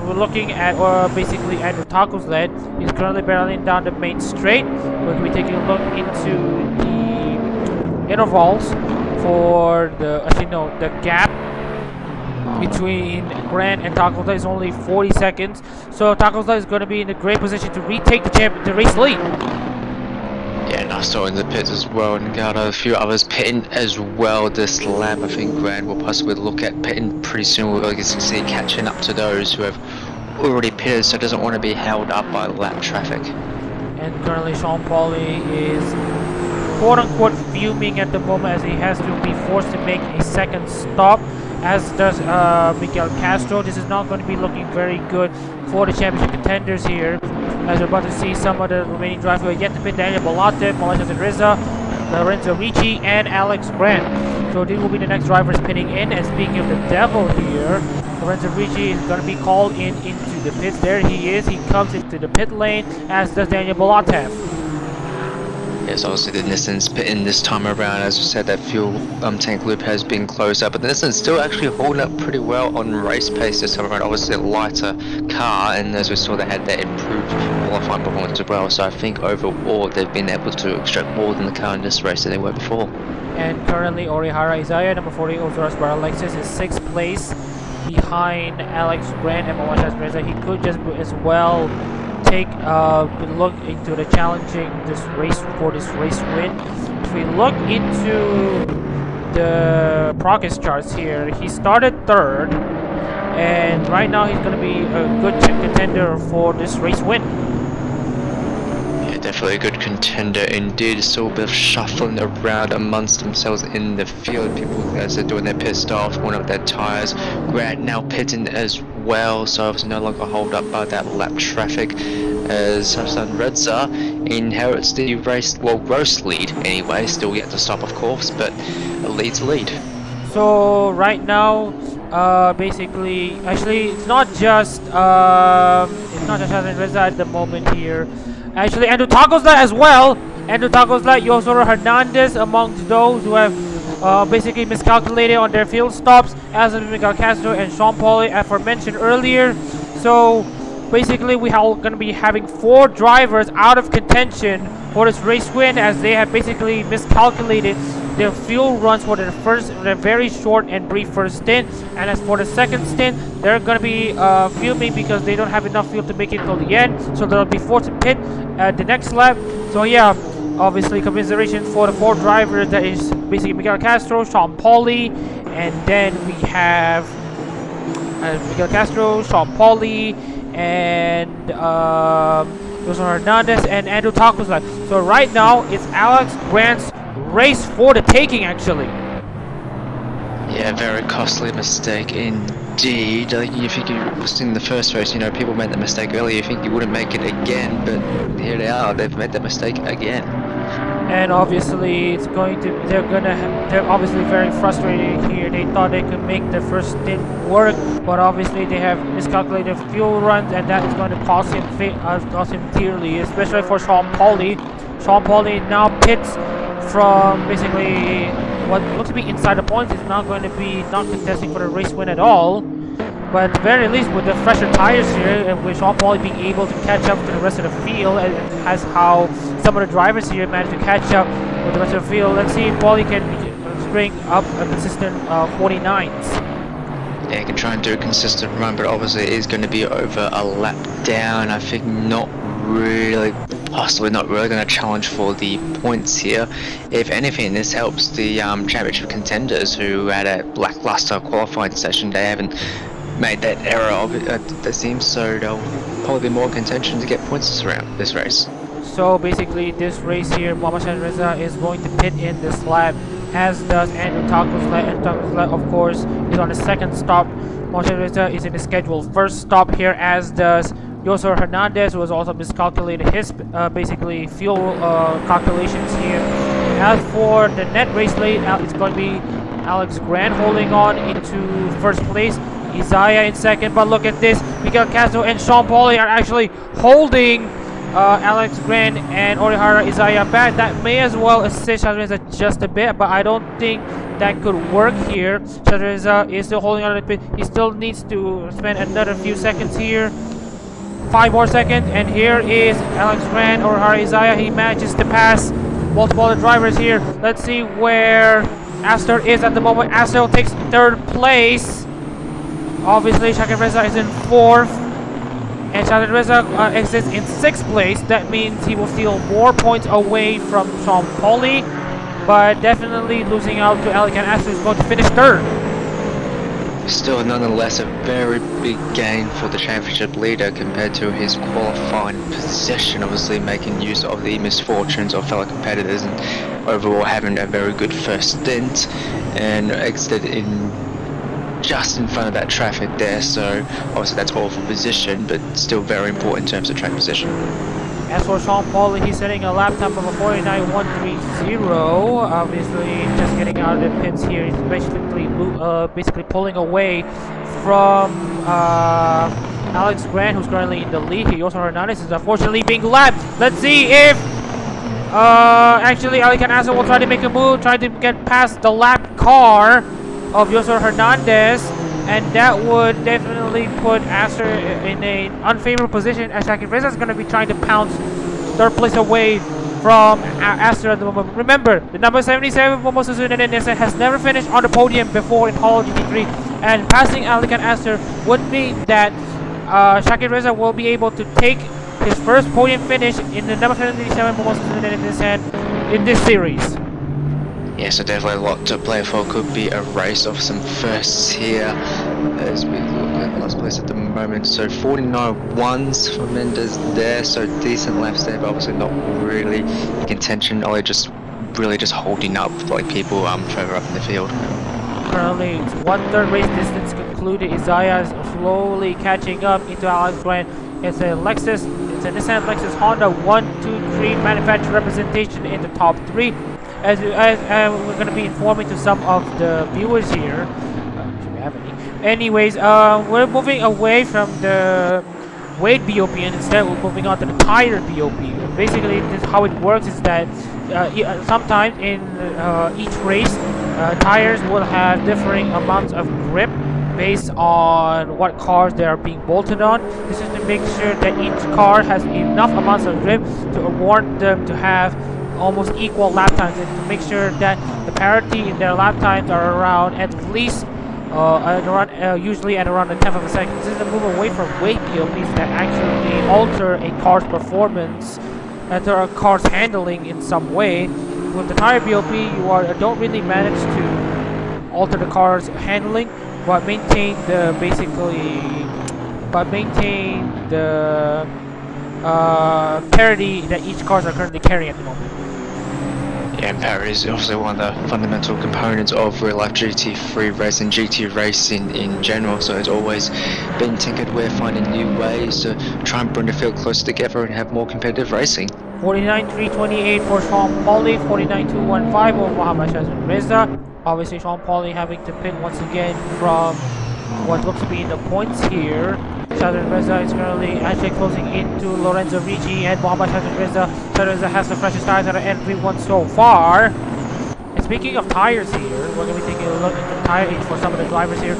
we're looking at basically Andrew Taco's lead. He's currently barreling down the main straight. We'll be taking a look into the intervals for the gap between Grant and Taco's is only 40 seconds. So Taco's is going to be in a great position to retake the race lead. Yeah, Nasto in the pits as well, and got a few others pitting as well this lap. I think Grant will possibly look at pitting pretty soon. We'll see catching up to those who have already pitted, so doesn't want to be held up by lap traffic. And currently Sean Pauli is quote-unquote fuming at the moment as he has to be forced to make a second stop, as does Miguel Castro. This is not going to be looking very good for the championship contenders here, as we're about to see some of the remaining drivers who are yet to pit: Daniel Bolatev, Melissa Rizza, Lorenzo Ricci, and Alex Grant. So these will be the next drivers pitting in. And speaking of the devil here, Lorenzo Ricci is going to be called into the pits. There he is. He comes into the pit lane, as does Daniel Bolatev. Yes, obviously the Nissan's pitting this time around. As we said, that fuel tank loop has been closed up, but the Nissan's still actually holding up pretty well on race pace this time around. Obviously a lighter car, and as we saw, they had that improved qualifying performance as well. So I think overall they've been able to extract more than the car in this race than they were before. And currently Orihara Isaiah, number 40 Ozoras Bar Lexus, is 6th place behind Alex Grant and Mawashas Reza. He could just as well take a look into the challenging this race win. If we look into the progress charts here, he started 3rd, and right now he's going to be a good contender for this race win. Yeah, definitely a good contender indeed. Still a bit of shuffling around amongst themselves in the field. People as they're doing their pit stops, one of their tires. Grant now pitting as well, so obviously no longer hold up by that lap traffic, as Shazren Redza inherits the gross lead anyway. Still yet to stop, of course, but a lead's lead. So right now, basically, actually, it's not just Shazren Redza at the moment here. Actually, Andrew Tacosla as well. Andrew Tacosla, Yosoro Hernandez amongst those who have basically miscalculated on their field stops, as in Miguel Castro and Sean Pauli, aforementioned earlier. So basically, we are going to be having 4 drivers out of contention for this race win, as they have basically miscalculated their fuel runs for their very short and brief first stint. And as for the second stint, they're going to be fuming because they don't have enough fuel to make it till the end, so they'll be forced to pit at the next lap. So yeah, obviously commiseration for the 4 drivers. That is basically Miguel Castro, Sean Pauli, and then we have Miguel Castro, Sean Pauli, and Jose Hernandez and Andrew Tacosla. So right now it's Alex Grant's race for the taking, actually. Yeah, very costly mistake indeed. You think you was in the first race, you know, people made that mistake earlier. You think you wouldn't make it again, but here they are. They've made that mistake again. and obviously they're obviously very frustrated here. They thought they could make the first stint work, but obviously they have miscalculated fuel runs, and that is going to cost him dearly, especially for Sean Pauli. Sean Pauli now pits from basically what looks to be inside the points. Is not going to be not contesting for the race win at all. But at the very least, with the fresher tires here, and with Sean Pauli being able to catch up to the rest of the field, and has how some of the drivers here managed to catch up with the rest of the field. Let's see if Pauli can bring up a consistent 49s. Yeah, he can try and do a consistent run, but obviously it is going to be over a lap down. I think possibly not really going to challenge for the points here. If anything, this helps the championship contenders who had a lackluster qualifying session. They haven't made that error of it, it seems, so they'll probably be more contention to get points this race. So basically this race here, Shazren Reza is going to pit in this lap, as does Andrew Takuslett. And Takuslett, of course, is on the second stop. Shazren Reza is in the scheduled first stop here, as does Yosor Hernandez, who has also miscalculated his basically fuel calculations here. As for the net race late, it's going to be Alex Grant holding on into first place, Isaiah in second, but look at this, Miguel Castro and Sean Pauli are actually holding Alex Grant and Orihara Isaiah back. That may as well assist Shazren just a bit, but I don't think that could work here. Shazren is still holding on a bit. He still needs to spend another few seconds here. 5 more seconds, and here is Alex Grant or Orihara Isaiah. He manages to pass multiple other drivers here. Let's see where Astor is at the moment. Astor takes third place. Obviously, Shazren Reza is in fourth, and Shazren Reza exits in sixth place. That means he will steal more points away from Sean Pauli, but definitely losing out to Alex and Astor, is going to finish third. Still, nonetheless, a very big gain for the championship leader compared to his qualifying position. Obviously, making use of the misfortunes of fellow competitors and overall having a very good first stint, and exited in just in front of that traffic there. So obviously that's awful position, but still very important in terms of track position. As for Sean Pauli, he's setting a lap time of a 49.130. Obviously, just getting out of the pits here. He's basically pulling away from Alex Grant, who's currently in the lead. Yosor Hernandez is unfortunately being lapped. Let's see if actually Ali Canasa will try to make a move, try to get past the lap car of Yosor Hernandez, and that would definitely put Astor in an unfavorable position, as Shazren Reza is going to be trying to pounce third place away from Astor at the moment. Remember, the number 77 Momo Suzuka Nissan has never finished on the podium before in Hololive GT3, and passing Alec and Astor would mean that Shazren Reza will be able to take his first podium finish in the number 77 Momo Suzuka Nissan in this series. Yeah, so definitely a lot to play for. Could be a race of some firsts here as we look at last place at the moment. So 49 ones for Mendes there, so decent laps there, but obviously not really in contention. Only just really just holding up like people further up in the field. Currently, it's 1/3 race distance concluded. Isaiah is slowly catching up into Alex Grant. It's a Nissan Lexus Honda 1, 2, 3 manufacturer representation in the top 3. As we're going to be informing to some of the viewers here, if we have any. Anyways, we're moving away from the weight BOP, and instead we're moving on to the tire BOP. Basically, how it works is that sometimes in each race, tires will have differing amounts of grip based on what cars they are being bolted on. This is to make sure that each car has enough amounts of grip to warrant them to have almost equal lap times, and to make sure that the parity in their lap times are around at least usually at around a 10th of a second. This is a move away from weight BOPs that actually alter a car's performance, alter a car's handling in some way. With the tire BOP, you don't really manage to alter the car's handling, but maintain the parity that each cars are currently carrying at the moment. Yeah, and power is also one of the fundamental components of real-life GT3 racing, GT racing in general, so it's always been tinkered with, finding new ways to try and bring the field closer together and have more competitive racing. 49.328 for Sean Pauli, 49.215 for Mohamed Shazren Reza. Obviously Sean Pauli having to pit once again from what looks to be in the points here. Shazren Reza is currently actually closing into Lorenzo Ricci and Mohamed Shazren Reza. Shazren Reza has the freshest tires out of everyone so far. And speaking of tires here, we're going to be taking a look at the tire age for some of the drivers here.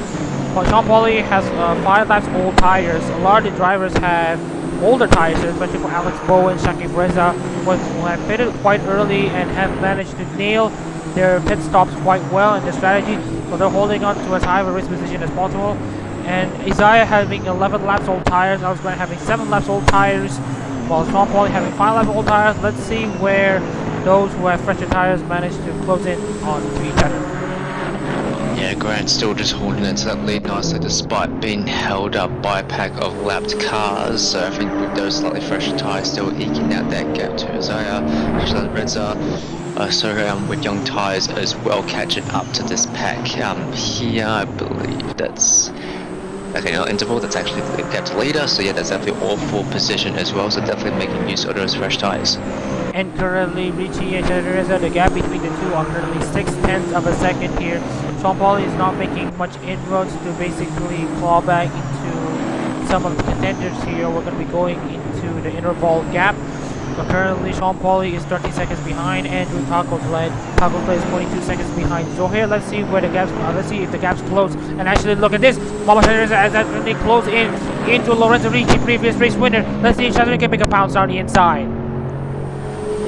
Well, Sean Pauli has 5 laps old tires. A lot of the drivers have older tires, especially for Alex Bowen, Shakib Reza, who have pitted quite early and have managed to nail their pit stops quite well in their strategy. So they're holding on to as high of a race position as possible. And Isaiah having 11 laps old tires, Alex Bowen having 7 laps old tires, while Sean Pauli having 5 laps old tires. Let's see where those who have fresher tires manage to close in on to each other. Yeah, Grant still just holding into that lead nicely despite being held up by a pack of lapped cars. So I think with those slightly fresher tyres still eking out that gap to Isaiah, Shazren Reza, with young tyres as well catching up to this pack. Here I believe that's interval that's actually the gap to leader, so yeah, that's definitely all for position as well, so definitely making use of those fresh tyres. And currently Ricci and Shazren Reza, the gap between the two are currently 0.6 of a second here. Sean Pauli is not making much inroads to basically claw back into some of the contenders here. We're going to be going into the interval gap. But currently Sean Pauli is 30 seconds behind Andrew Taco's-Led. Taco's-Led is 22 seconds behind Zohair. Let's see where the gaps let's see if the gaps close. And actually look at this. Mohamed Shazren Reza as that they close in into Lorenzo Ricci, previous race winner. Let's see if Shazren can make a pounce on the inside.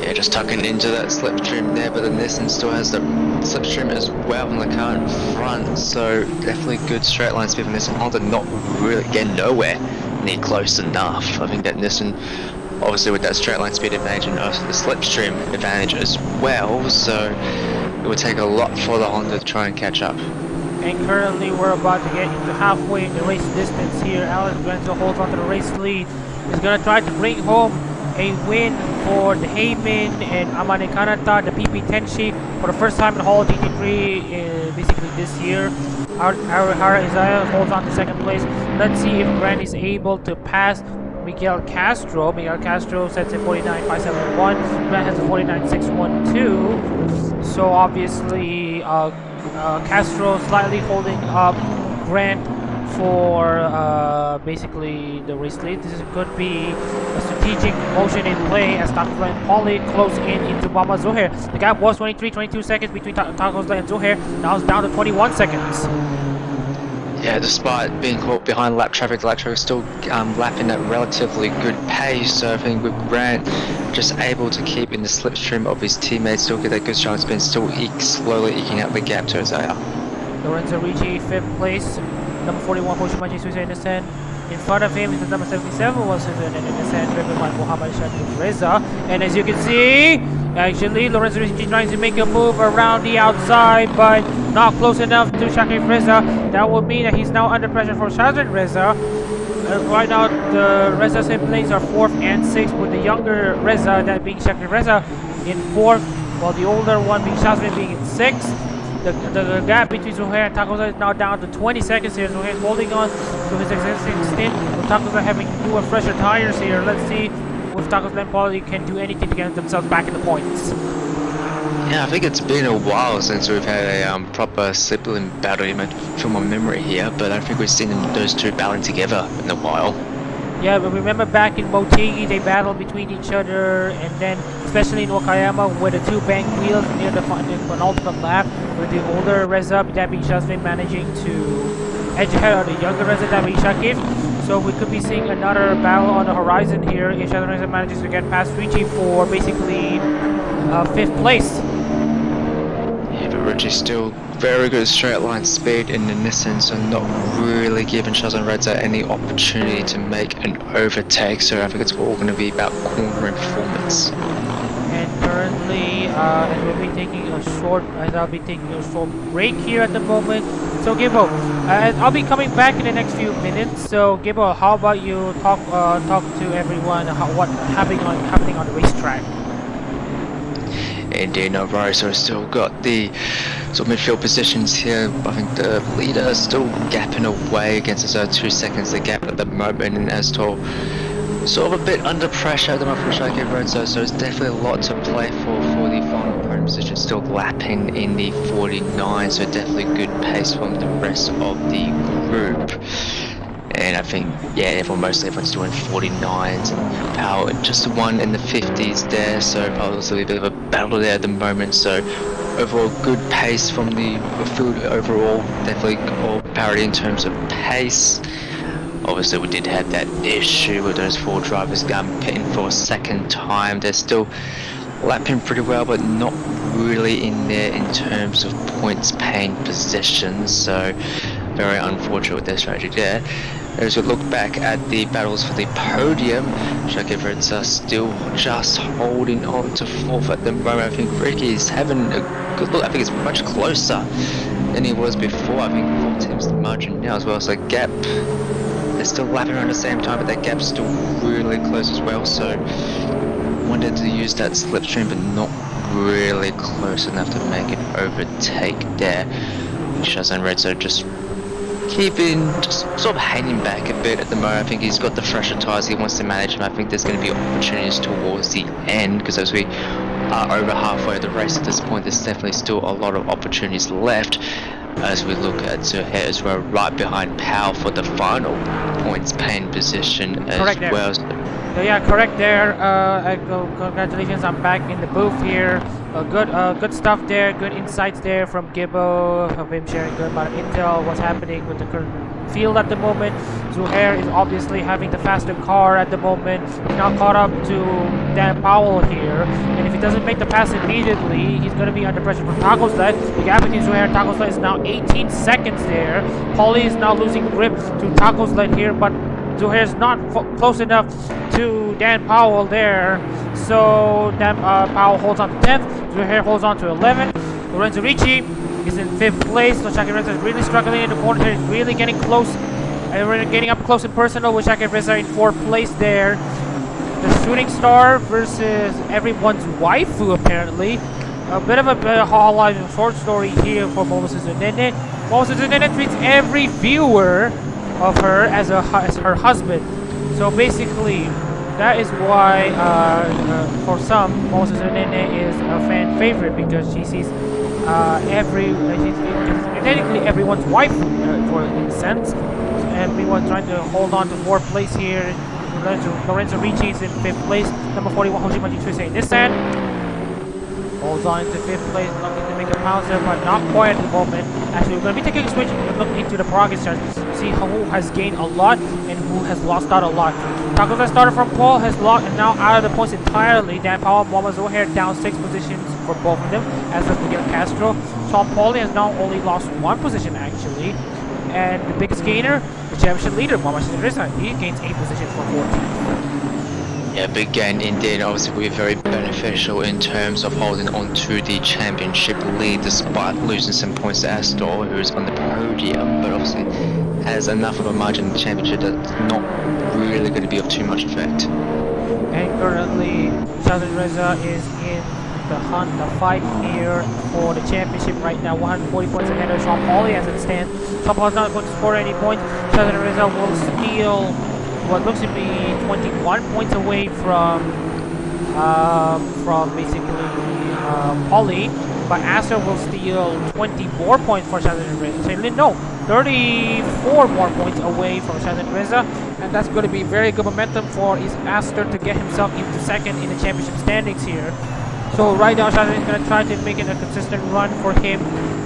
Yeah, just tucking into that slipstream there, but the Nissan still has the slipstream as well from the car in front, so definitely good straight line speed from Nissan. Honda not really getting nowhere near close enough. I think that Nissan, obviously with that straight line speed advantage and also the slipstream advantage as well, so it would take a lot for the Honda to try and catch up. And currently we're about to get into halfway in the race distance here. Alex Guenzo holds onto the race lead. He's going to try to bring home a win for the Heyman and Amane Kanata, the PP Tenshi, for the first time in Hall GT3 basically this year. Arihara Isaiah holds on to second place. Let's see if Grant is able to pass Miguel Castro. Miguel Castro sets a 49.571. Grant has a 49.612. So obviously Castro slightly holding up Grant for basically the race lead. This could be a strategic motion in play as Taco's-Led and Pauli close in into Mama Zohair. The gap was 22 seconds between Taco's-Led and Zohair. Now it's down to 21 seconds. Yeah, despite being caught behind lap traffic is still lapping at relatively good pace, so I think with Grant just able to keep in the slipstream of his teammates, still get that good strong spin, still slowly eking out the gap to Isaiah. Lorenzo Ricci, 5th place. Number 41, Hoshimachi Suzuka Innocent. In front of him is the number 77, was Innocent, driven by Mohamed Shazren Reza. And as you can see, actually, Lorenzo Ricci trying to make a move around the outside, but not close enough to Shakib Reza. That would mean that he's now under pressure for Shazren Reza. Right now, the Reza siblings are 4th and 6th, with the younger Reza, that being Shakib Reza, in 4th, while the older one being Shazren being in 6th. The gap between Zohair and Taco's-Led is now down to 20 seconds here. Zohair is holding on to his existing stint, with Taco's-Led having newer, fresher tires here. Let's see if Taco's-Led and Pauli can do anything to get themselves back in the points. Yeah, I think it's been a while since we've had a proper sibling battle. You might feel my memory here, but I don't think we've seen those two battling together in a while. Yeah, but remember back in Motegi, they battled between each other, and then especially in Wakayama, where the two bank wheels near the penultimate lap, with the older Reza, that being Shazren, managing to edge ahead of the younger Reza, that being Shakib. So we could be seeing another battle on the horizon here if Shazren Reza manages to get past Ricci for basically 5th place. Yeah, but Ricci's still very good straight line speed in the Nissan, so not really giving Shazren Reza any opportunity to make an overtake, so I think it's all going to be about cornering performance. And currently, as we'll be taking a short break here at the moment. So Gibbo, I'll be coming back in the next few minutes. So Gibbo, how about you talk to everyone what's happening on the racetrack? Indeed, no worries. So we've still got the sort of midfield positions here. I think the leader is still gapping away against us. 2 seconds the gap at the moment, and as to sort of a bit under pressure at the moment for Shakeups Road. So there's definitely a lot to play for the final podium position. Still lapping in the 49, so definitely good pace from the rest of the group. And I think, yeah, mostly everyone's doing 49s and power, just one in the 50s there, so probably a bit of a battle there at the moment. So overall good pace from the field overall, definitely all parity in terms of pace. Obviously we did have that issue with those 4 drivers pitting for a second time. They're still lapping pretty well, but not really in there in terms of points paying positions, so very unfortunate with their strategy there. As we look back at the battles for the podium, Shakeups are still just holding on to 4th at the moment. I think Ricky's having a good look. I think it's much closer than he was before. I think 4 times the margin now as well, so gap, they're still lapping around the same time, but that gap's still really close as well. So wanted to use that slipstream, but not really close enough to make an overtake there. Shazren Red, so just sort of hanging back a bit at the moment. I think he's got the fresher tyres, he wants to manage them. I think there's going to be opportunities towards the end, because as we are over halfway of the race at this point, there's definitely still a lot of opportunities left as we look at Zuhair as well, right behind Powell for the final points paying position as correct well. Yeah, correct there. Congratulations, I'm back in the booth here. Good stuff there, good insights there from Gibbo, of him sharing good amount of intel, what's happening with the current field at the moment. Zuhair is obviously having the faster car at the moment. He's now caught up to Dan Powell here, and if he doesn't make the pass immediately, he's going to be under pressure from Taco Sled. The gap between Zuhair and Taco Sled is now 18 seconds there. Paulie is now losing grip to Taco Sled here, but Zuhair's not close enough to Dan Powell there, so Dan Powell holds on to 10th, Zuhair holds on to 11th. Lorenzo Ricci is in 5th place, so Shakeups is really struggling in the corner here. He's really getting close, getting up close and personal with Shakeups in 4th place there. The shooting star versus everyone's waifu apparently. A bit of a Hololive short story here for Momosu Zunene. Momosu Zunene treats every viewer of her as her husband, so basically that is why for some Momosu Zunene is a fan favorite, because she sees technically everyone's wife for in a sense. Everyone trying to hold on to 4th place here. Lorenzo Ricci is in 5th place. Number 41 Hoshimaji Tsuisei Nissan holds on to 5th place, looking to make a pounce there, but not quite at the moment. Actually, we're going to be taking a switch and look into the progress chart to see who has gained a lot and who has lost out a lot. Taco that started from pole has lost and now out of the points entirely. Dan Powell, Momo Zuhair down 6 positions for both of them, as does Miguel Castro. Sean Paulie has now only lost 1 position actually. And the biggest gainer, the championship leader, Mama Shinrisa, he gains 8 positions for 14. Yeah, big gain indeed. Obviously will be very beneficial in terms of holding on to the championship lead despite losing some points to Astor, who is on the podium, but obviously has enough of a margin in the championship that's not really going to be of too much effect. And currently, Shazren Reza is in the hunt, the fight here for the championship right now. 140 points ahead of Sean Paulie as it stands. Sean Paulie's not going to score any points. Shazren Reza will steal what looks to be 21 points away from basically Paulie, but Astor will steal 20 more points for Shazren Reza. No, 34 more points away from Shazren Reza, and that's going to be very good momentum for Astor to get himself into 2nd in the championship standings here. So right now Shazren is going to try to make it a consistent run for him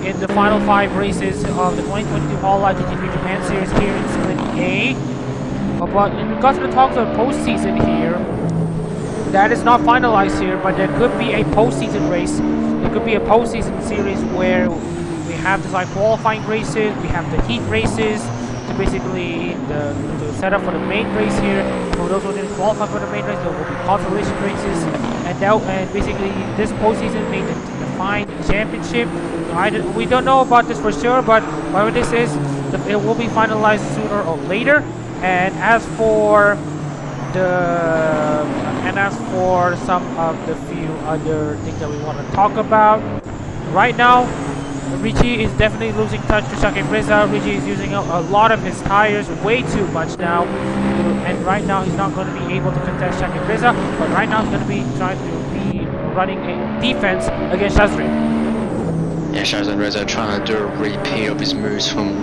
in the final 5 races of the 2022 Hololive GT3 Japan Series here in Split A. But in regards to the talks of postseason here, that is not finalized here, but there could be a postseason race. There could be a postseason series where we have the qualifying races, we have the heat races, to basically the setup for the main race here. For those who didn't qualify for the main race, there will be consolation races, and basically this postseason may define the championship. We don't know about this for sure, but whatever this is, it will be finalized sooner or later. And as for and as for some of the few other things that we want to talk about, right now, Richie is definitely losing touch to Shakeups. Richie is using a lot of his tires, way too much now, and right now he's not going to be able to contest Shakeups, but right now he's going to be trying to be running a defense against Shazren. Yeah, Shazren trying to do a repeat of his moves from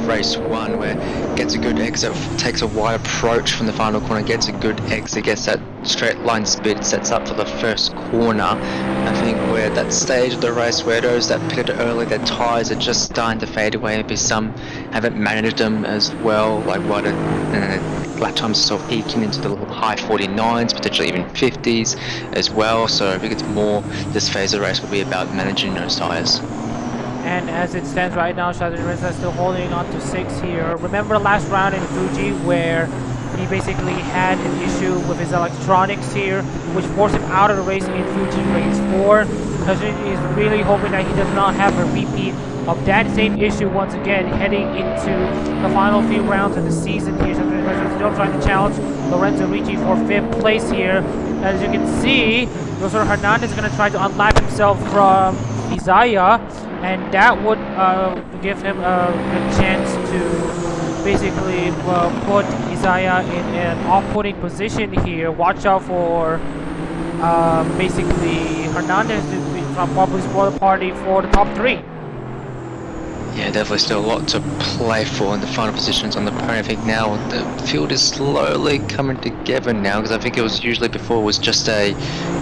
race 1, where gets a good exit, takes a wide approach from the final corner, gets a good exit, gets that straight line speed, sets up for the first corner. I think we're at that stage of the race where those that pitted early, their tyres are just starting to fade away. Maybe some haven't managed them as well, like what lap times are sort of eking into the high 49s, potentially even 50s as well. So I think it's more this phase of the race will be about managing those tyres. And as it stands right now, Shazren is still holding on to 6 here. Remember last round in Fuji where he basically had an issue with his electronics here, which forced him out of the race in Fuji race 4. Shazren is really hoping that he does not have a repeat of that same issue once again heading into the final few rounds of the season here. Shazren is still trying to challenge Lorenzo Ricci for 5th place here. As you can see, Josor Hernandez is going to try to unlap himself from Isaiah, and that would give him a chance to basically put Isaiah in an off-putting position here. Watch out for basically Hernandez to probably spoil the party for the top 3. Yeah, definitely still a lot to play for in the final positions on the podium. I think now the field is slowly coming together now, because I think it was usually before it was just a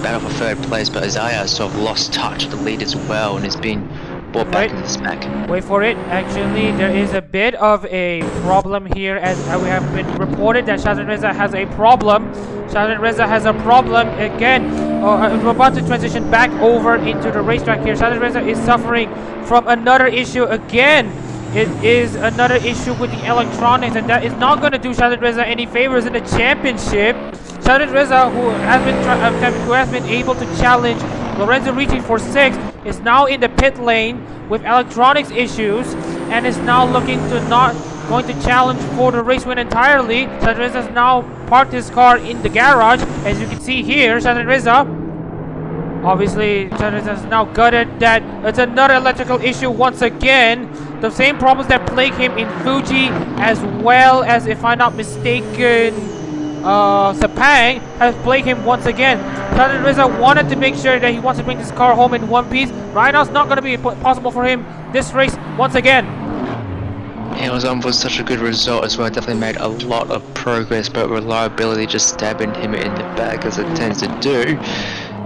battle for 3rd place, but Isaiah sort of lost touch of the lead as well and has been brought back into the smack. Wait for it. Actually, there is a bit of a problem here, as we have been reported that Shazren has a problem. Shazren has a problem again. We're about to transition back over into the racetrack here. Shazren is suffering from another issue again. It is another issue with the electronics, and that is not going to do Shazren any favors in the championship. Shazren who has been able to challenge Lorenzo Ricci for 6, is now in the pit lane with electronics issues, and is now looking to not going to challenge for the race win entirely. Shazren has now parked his car in the garage, as you can see here. Shazren obviously has now gutted that. It's another electrical issue once again. The same problems that plague him in Fuji, as well as, if I'm not mistaken, Sepang, has plagued him once again. Shazren wanted to make sure that he wants to bring this car home in one piece. Right now it's not going to be possible for him this race once again. It was such a good result as well. Definitely made a lot of progress, but reliability just stabbing him in the back, as it tends to do.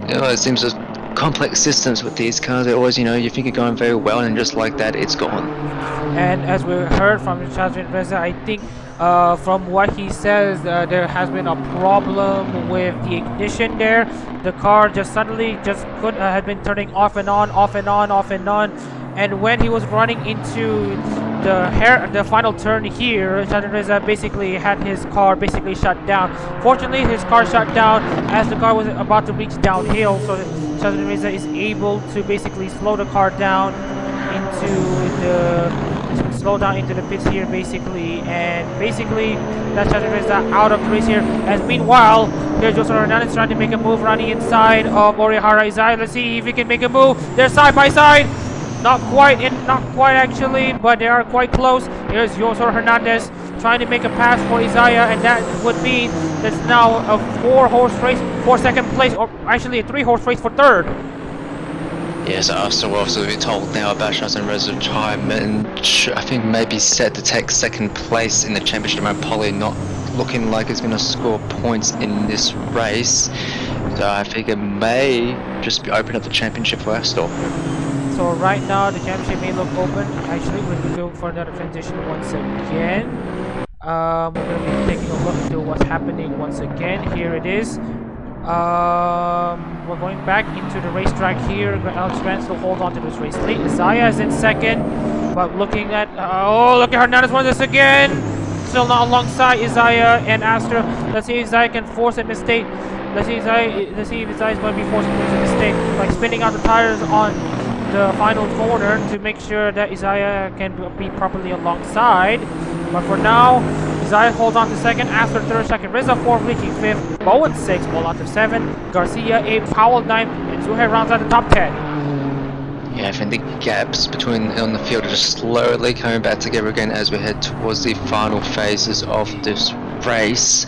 It seems there's complex systems with these cars. They always, you think you're going very well, and just like that, it's gone. And as we heard from Shazren, I think from what he says, there has been a problem with the ignition there. The car just suddenly had been turning off and on, off and on, off and on. And when he was running into the final turn here, Shazren basically had his car basically shut down. Fortunately, his car shut down as the car was about to reach downhill, so Shazren is able to basically slow the car down into the pits here, basically, and basically that's Shazren out of the race here. As meanwhile, here's Josor Hernandez trying to make a move, running inside of Orihara Isaiah. Let's see if he can make a move. They're side by side. Not quite actually, but they are quite close. Here's Josor Hernandez trying to make a pass for Isaiah, and that would mean that's now a 4-horse race for 2nd place, or actually a 3-horse race for 3rd. Yes, so we're also told now about Shazren's retirement. I think maybe set to take 2nd place in the championship, and probably not looking like it's going to score points in this race. So I think it may just be open up the championship for Astor. So right now the championship may look open. Actually, we're going to go for another transition once again. We're going to be taking a look into what's happening once again. Here it is. We're going back into the racetrack here. Alex Grant still hold on to this race lead. Isaiah is in 2nd, but looking at look at Hernandez won this again. Still not alongside Isaiah and Astor. Let's see if Isaiah can force a mistake. Let's see if Isaiah is going to be forced to force a mistake by spinning out the tires on the final corner to make sure that Isaiah can be properly alongside. But for now, Isaiah holds on to second, after third, second, Reza fourth, reaching fifth, Bowen sixth, Bolat of seven, Garcia eighth, Powell ninth, and Zuhair rounds out the top 10. Yeah, I think the gaps between on the field are just slowly coming back together again as we head towards the final phases of this race.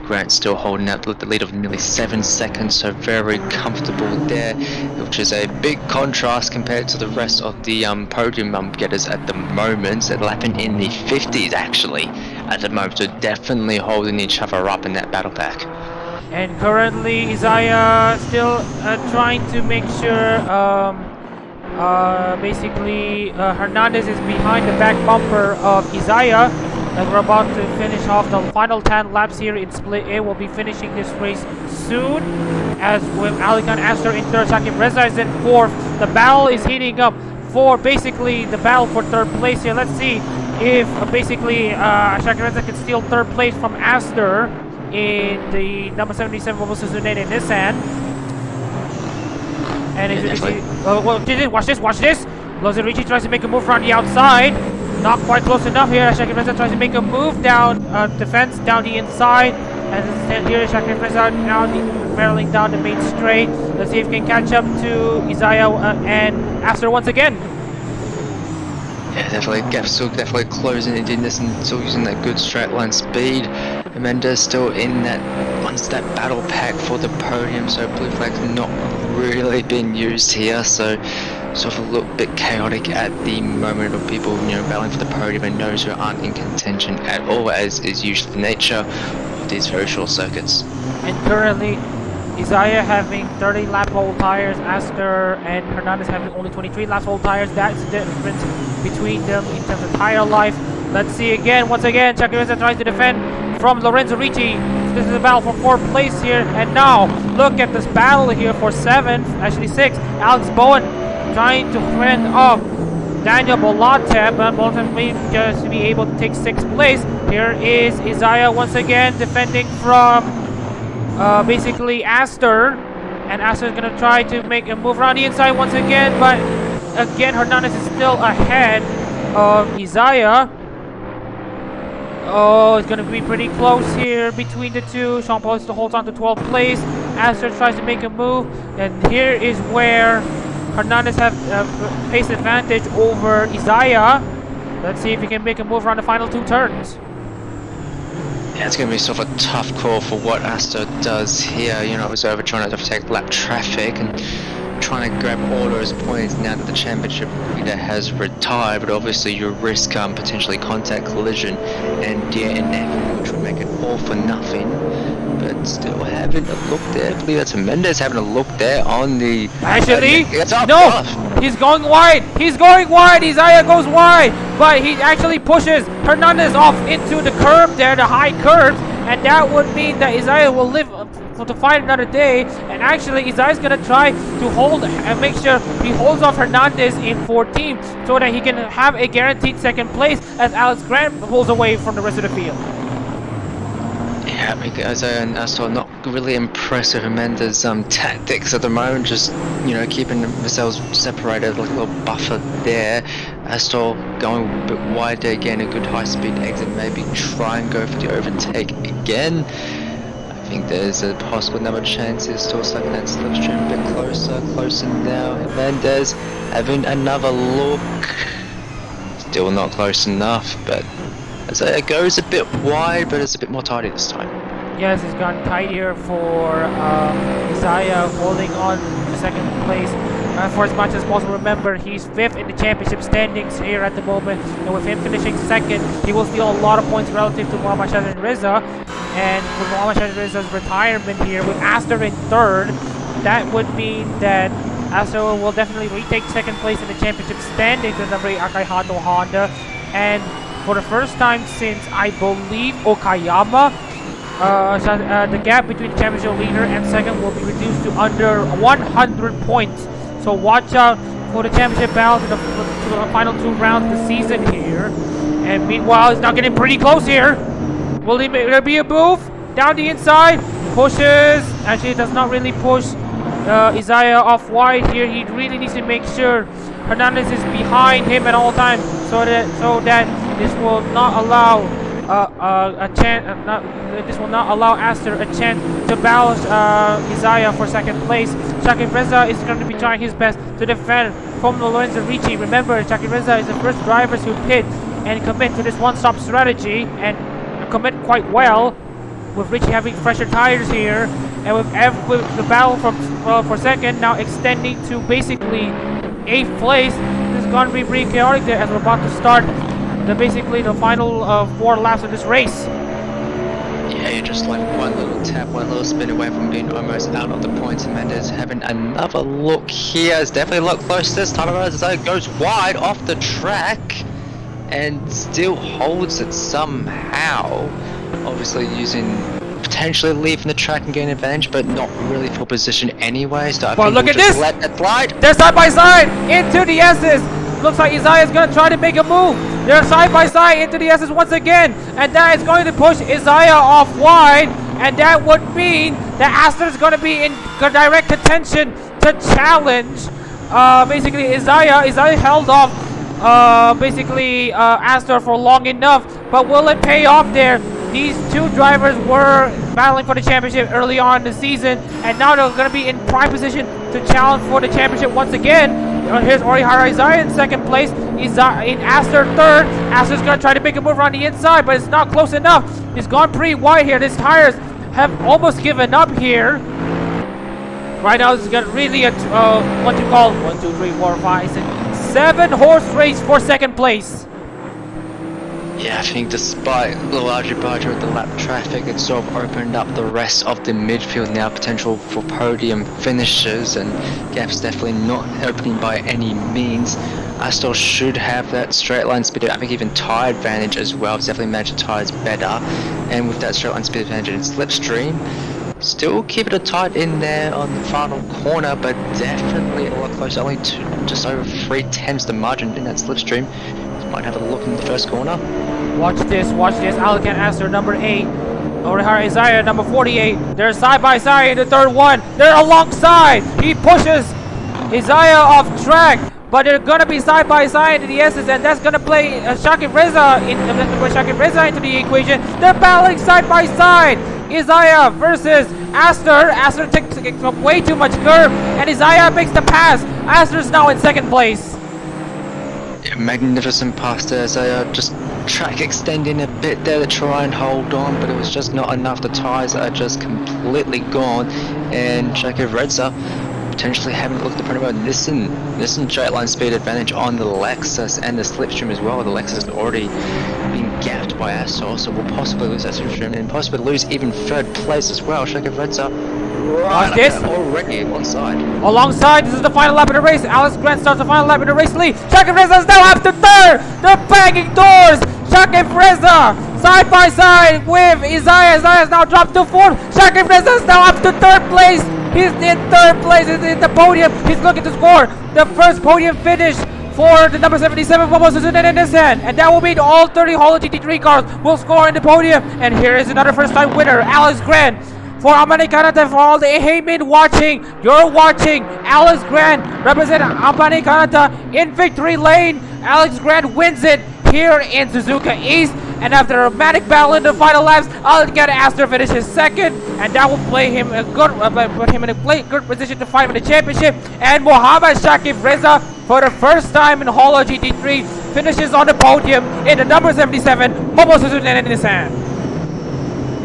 Grant still holding out the lead of nearly 7 seconds, so very comfortable there, which is a big contrast compared to the rest of the podium getters at the moment. They're lapping in the 50s actually at the moment, so definitely holding each other up in that battle pack. And currently Isaiah still trying to make sure basically Hernandez is behind the back bumper of Isaiah. And we're about to finish off the final 10 laps here in Split A. We'll be finishing this race soon, as with Alikan Astor in third, Shakib Reza is in fourth. The battle is heating up for basically the battle for third place here. Let's see if basically Shakib Reza can steal third place from Astor in the number 77 Volvo Suzuka Nissan. And watch this. Lozerici tries to make a move around the outside. Not quite close enough here. Shakib Reza tries to make a move down the fence, down the inside. And here Shakib Reza now barreling down the main straight. Let's see if he can catch up to Isaiah and Astor once again. Yeah, definitely. Gap still definitely closing it in this and still using that good straight line speed. Mendes still in that battle pack for the podium, so blue flag's not really been used here, so sort of a little bit chaotic at the moment of people, battling for the podium and those who aren't in contention at all, as is usually the nature of these very short circuits. And currently, Isaiah having 30 lap old tires, Astor and Hernandez having only 23 laps old tires. That's the difference between them in terms of tire life. Let's see once again, Shakib Reza tries to defend from Lorenzo Ricci. This is a battle for fourth place here, and now look at this battle here for seventh, actually sixth. Alex Bowen trying to fend off Daniel Bolate, but Bolate may just be able to take sixth place. Here is Isaiah once again defending from basically Astor, and Astor is going to try to make a move around the inside once again, but again Hernandez is still ahead of Isaiah. Oh, it's going to be pretty close here between the two. Sean Paul still holds on to 12th place. Astor tries to make a move, and here is where Hernandez have pace advantage over Isaiah. Let's see if he can make a move around the final two turns. Yeah, it's going to be sort of a tough call for what Astor does here. It was over trying to overtake lap traffic and trying to grab all those points now that the championship leader has retired, but obviously you risk potentially contact collision and DNF, which would make it all for nothing. But still having a look there. I believe that's Mendes having a look there on the... Actually, he's going wide. Isaiah goes wide, but he actually pushes Hernandez off into the curb there, the high curb, and that would mean that Isaiah will live to fight another day. And actually Isaiah's gonna try to hold and make sure he holds off Hernandez in 14th so that he can have a guaranteed second place as Alex Grant pulls away from the rest of the field. Yeah, Isaiah and Astor not really impressed with Mendes' tactics at the moment, just keeping themselves separated, like a little buffer there. Astor going a bit wider again, a good high speed exit, maybe try and go for the overtake again. I think there's a possible number of chances, still sucking that slipstream a bit closer now. Mendes having another look, still not close enough, but Isaiah goes a bit wide, but it's a bit more tidy this time. Yes, it's gone tighter for Isaiah, holding on to second place for as much as possible. Remember, he's fifth in the championship standings here at the moment, and with him finishing second, he will steal a lot of points relative to Muhammad Shazren Reza. And with Muhammad Shazren Reza's retirement here, with Astor in third, that would mean that Astor will definitely retake second place in the championship standings with number 8 Akai Hado Honda. And for the first time since, I believe, Okayama, the gap between the championship leader and second will be reduced to under 100 points. So watch out for the championship battle to the final two rounds of the season here. And meanwhile, it's now getting pretty close here. Will there be a move down the inside? Pushes. Actually, it does not really push Isaiah off wide here. He really needs to make sure Hernandez is behind him at all times, so that this will not allow this will not allow Aster a chance to balance Isaiah for second place. Shaki Reza is going to be trying his best to defend from Lorenzo Ricci. Remember, Shaki Reza is the first driver to pit and commit to this one-stop strategy and commit quite well, with Ricci having fresher tires here, and with the battle for second now extending to basically 8th place. This is going to be pretty chaotic there as we're about to start basically the final 4 laps of this race. Yeah, you're just like one little tap, one little spin away from being almost out of the points. And Mendes having another look here. It's definitely a lot close this time around as it goes wide off the track and still holds it somehow. Obviously using potentially leaving the track and getting advantage, but not really for position anyway. So I think look at this! Let it slide. They're side by side into the S's. Looks like Isaiah is going to try to make a move. They're side by side into the S's once again, and that is going to push Isaiah off wide, and that would mean that Aster is going to be in direct contention to challenge. Basically, Isaiah held off Aster for long enough, but will it pay off there? These two drivers were battling for the championship early on in the season, and now they're going to be in prime position to challenge for the championship once again. Here's Orihara Isaiah in second place. He's in Aster third. Aster's going to try to make a move around the inside, but it's not close enough. He's gone pretty wide here. His tires have almost given up here. Right now, this is going to really 1, 2, 3, 4, 5, 6, 7 horse race for second place. Yeah, I think despite the large departure of the lap traffic, it's sort of opened up the rest of the midfield now, potential for podium finishes, and gap's definitely not opening by any means. I still should have that straight line speed, I think even tire advantage as well. It's definitely managed the tires better, and with that straight line speed advantage and slipstream, still keeping it tight in there on the final corner, but definitely a lot closer, only to just over 3/10 the margin in that slipstream. Might have a look in the first corner. Watch this. Alec and Aster, number 8. Orihara Isaiah, number 48. They're side by side in the third one. They're alongside. He pushes Isaiah off track, but they're gonna be side by side in the S's, and that's gonna play Shaki Reza into the equation. They're battling side by side. Isaiah versus Aster. Aster takes way too much curve, and Isaiah makes the pass. Aster's now in second place. Magnificent pass there, so just track extending a bit there to try and hold on, but it was just not enough. The tires are just completely gone, and Shaki Reza potentially having a look at the front of our Nissan straight line speed advantage on the Lexus and the slipstream as well. The Lexus has already been gapped by Aster, so we'll possibly lose that slipstream and possibly lose even third place as well. Shaki Reza Watch this. Already alongside. Alongside, this is the final lap of the race. Alex Grant starts the final lap of the race lead. Shaki Reza is now up to third. They're banging doors. Shaki Reza side by side with Isaiah. Isaiah's now dropped to fourth. Shaki Reza is now up to third place. He's in third place. He's in the podium. He's looking to score the first podium finish for the number 77 Momo Suzuka in Nissan, and that will mean all 30 Holo GT3 cars will score in the podium. And here is another first-time winner, Alex Grant. For Amane Kanata, for all the Heyman watching, you're watching Alex Grant represent Amane Kanata in victory lane. Alex Grant wins it here in Suzuka East, and after a dramatic battle in the final laps, Aster finishes second, and that will play him a good, put him in a good position to fight for the championship. And Mohamed Shaki Reza, for the first time in Holo GT3, finishes on the podium in the number 77 Momo Suzuka in Nissan.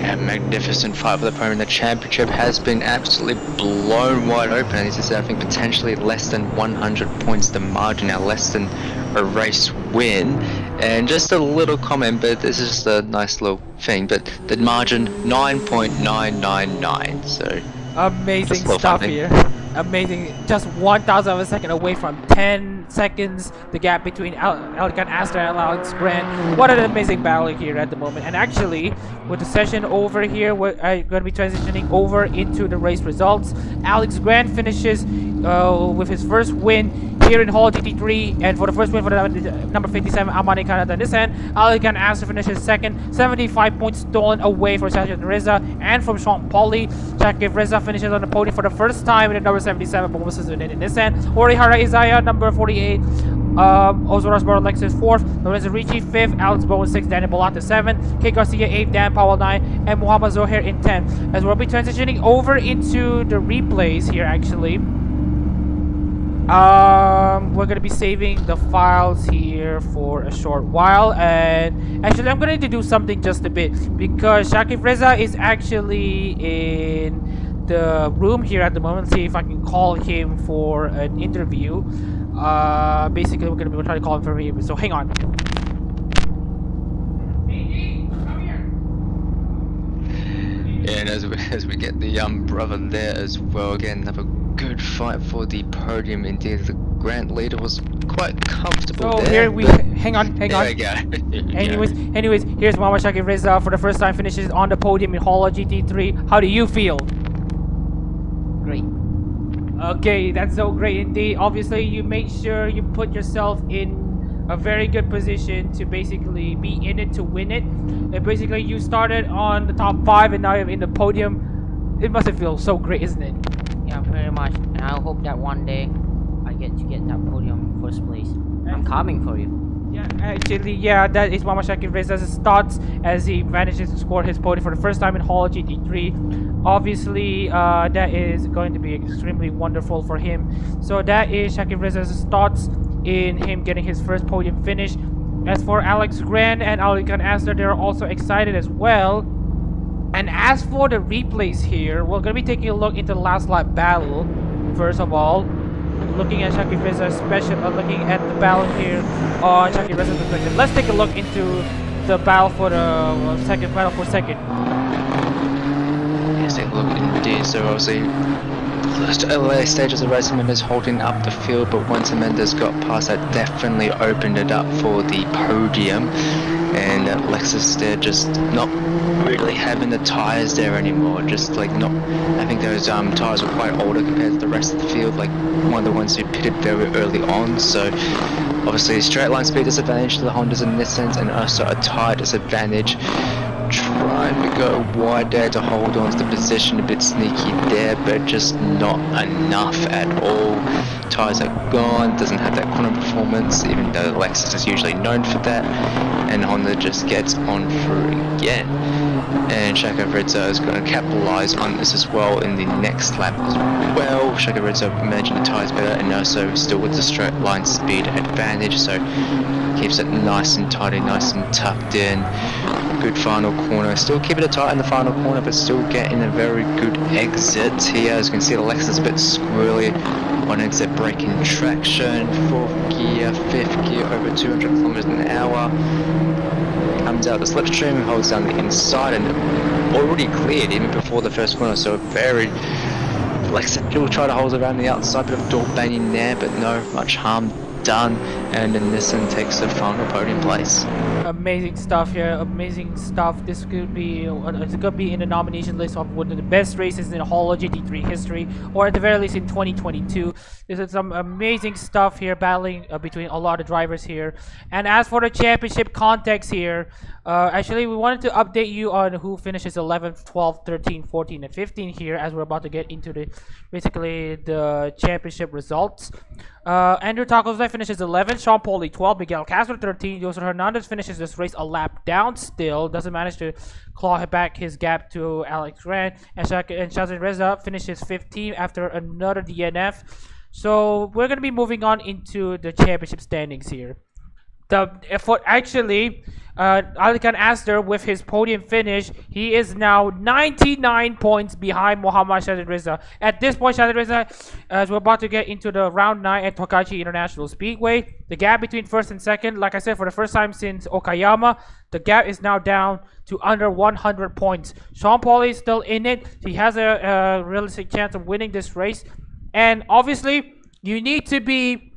A magnificent fight for the podium. The championship has been absolutely blown wide open. As I said, I think potentially less than 100 points the margin now, less than a race win. And just a little comment, but this is just a nice little thing, but the margin 9.999, so amazing stuff here. Amazing, just 1,000 of a second away from 10 seconds the gap between Adak-RMS and Alex Grant. What an amazing battle here at the moment. And actually, with the session over here, we're going to be transitioning over into the race results. Alex Grant finishes with his first win here in Hall GT3, and for the first win for the number 57 Amane Canada Nissan, Adak-RMS finishes second, 75 points stolen away for Shazren Reza and from Sean Pauly. Shakib Reza finishes on the podium for the first time in the number 77 Bombas in Nissan. Orihara Isaiah number 48, Ozoras Bar Lexus 4th, Lorenzo Ricci 5th, Alex Bowen 6th, Daniel Bolata 7th, K Garcia 8th, Dan Powell 9th, and Muhammad Zohair in 10th. As we'll be transitioning over into the replays here actually. We're gonna be saving the files here for a short while, and actually I'm going to do something just a bit because Shakib Reza is actually in the room here at the moment. See if I can call him for an interview. Basically we're trying to call him for an interview, so hang on. Yeah, and as we get the brother there as well, again another good fight for the podium. Indeed, the Grant leader was quite comfortable so there. Here we hang on. There we go. Anyways, here's Muhammad Shakib Reza for the first time finishes on the podium in Holo GT3. How do you feel? Great. Okay, that's so great indeed. Obviously, you made sure you put yourself in a very good position to basically be in it to win it. And basically, you started on the top 5 and now you're in the podium. It must feel so great, isn't it? Yeah, pretty much. And I hope that one day I get that podium first place. I'm coming for you. Yeah, actually, yeah, that is Muhammad Shakib Reza's thoughts as he manages to score his podium for the first time in Hall GT3. Obviously, that is going to be extremely wonderful for him. So that is Shakib Reza's thoughts in him getting his first podium finish. As for Alex Grant and Adak-RMS, they're also excited as well. And as for the replays here, we're going to be taking a look into the last lap battle. First of all, looking at Shakib Reza's looking at the battle here on Shakib Reza's perspective. Let's take a look into the battle for the second. Yes, take a look indeed. So obviously, the early stages of race, Mendes holding up the field, but once Mendes got past that, definitely opened it up for the podium. And Lexus there just not really having the tires there anymore, just like not. I think those tires were quite older compared to the rest of the field, like one of the ones who pitted very early on. So obviously straight line speed disadvantage to the Hondas and Nissans, and also a tire disadvantage. Trying to go wide there to hold on to the position, a bit sneaky there, but just not enough at all. Tires are gone, doesn't have that corner performance, even though Lexus is usually known for that, and Honda just gets on through again. And Shakib Reza is going to capitalize on this as well in the next lap as well. Shakib Reza managing the tires better, and also still with the straight line speed advantage, so keeps it nice and tidy, nice and tucked in. Good final corner, still keeping it tight in the final corner, but still getting a very good exit here. As you can see, the Lexus is a bit squirrely on exit, braking traction, 4th gear, 5th gear, over 200 kilometers an hour. Comes out the slipstream and holds down the inside, and already cleared even before the first corner, so very Lexus will try to hold around the outside, bit of door banging there, but no much harm done, and then Nissan takes the final podium place. Amazing stuff here, amazing stuff. This could be it's gonna be in the nomination list of one of the best races in Holo GT3 history, or at the very least in 2022. This is some amazing stuff here, battling between a lot of drivers here. And as for the championship context here, actually we wanted to update you on who finishes 11th, 12th, 13th, 14th, and 15th here, as we're about to get into the basically the championship results. Andrew Tacos finishes 11th, Sean Pauly 12th, Miguel Castro 13th, Joseph Hernandez finishes this race a lap down still, doesn't manage to claw back his gap to Alex Grant, and Shazren Reza finishes 15th after another DNF. So we're going to be moving on into the championship standings here. Actually, Adak-RMS with his podium finish, he is now 99 points behind Muhammad Shazren Reza. At this point, Shazren Reza, as we're about to get into the round 9 at Tokachi International Speedway, the gap between first and second, like I said, for the first time since Okayama, the gap is now down to under 100 points. Sean Pauly is still in it. He has a realistic chance of winning this race. And obviously, you need to be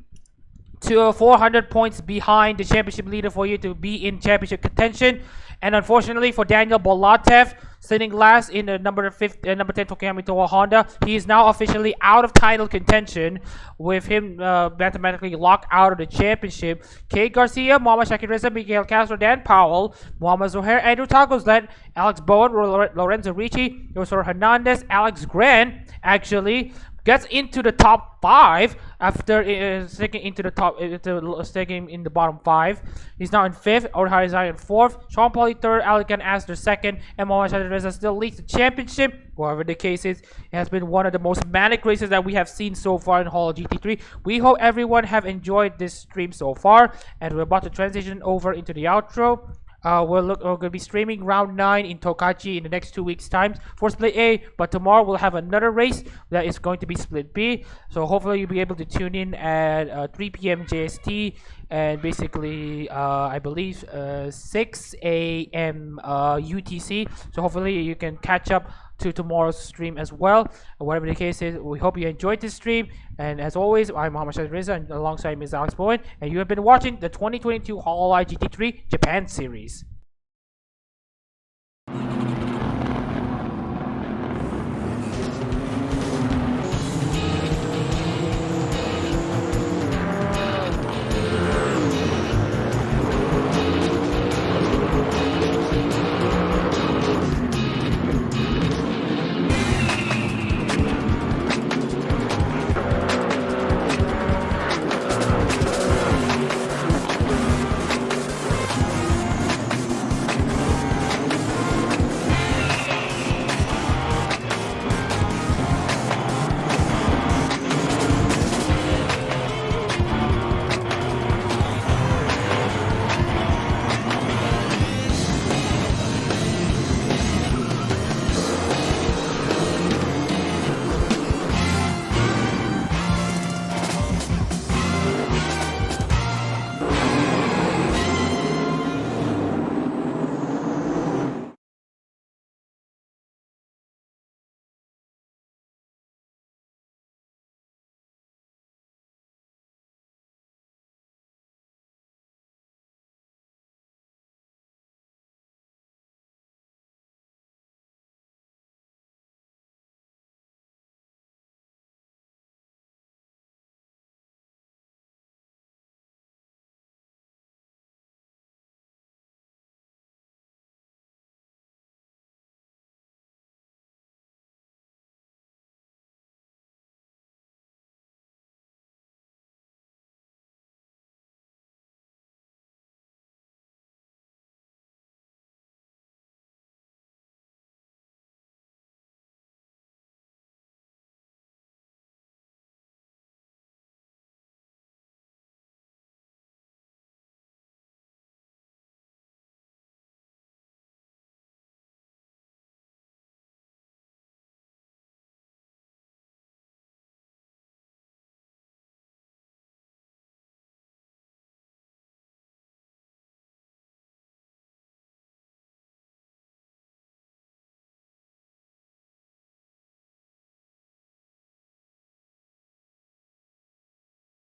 to 400 points behind the championship leader for you to be in championship contention. And unfortunately for Daniel Bolatev, sitting last in the number 10 Tokuyama Toa Honda, he is now officially out of title contention, with him mathematically locked out of the championship. Kate Garcia, Muhammad Shakir Reza, Miguel Castro, Dan Powell, Muhammad Zohair, Andrew Tagoslet, Alex Bowen, Lorenzo Ricci, Yosor Hernandez, Alex Gran actually gets into the top 5 after sticking into the top, sticking in the bottom 5. He's now in 5th, Orhai Zai in 4th, Sean Pauli 3rd, Alican Astor 2nd, and Mohamed Shadid Reza still leads the championship. Whatever the case is, it has been one of the most manic races that we have seen so far in Holo GT3. We hope everyone have enjoyed this stream so far, and we're about to transition over into the outro. We're going to be streaming round 9 in Tokachi in the next 2 weeks' time for Split A, but tomorrow we'll have another race that is going to be Split B. So hopefully you'll be able to tune in at 3 p.m. JST and basically I believe 6 a.m. UTC. So hopefully you can catch up to tomorrow's stream as well. Whatever the case is, we hope you enjoyed this stream. And as always, I'm Muhammad Shazren Reza, and alongside Ms. Alex Bowen, and you have been watching the 2022 Hololive GT3 Japan Series.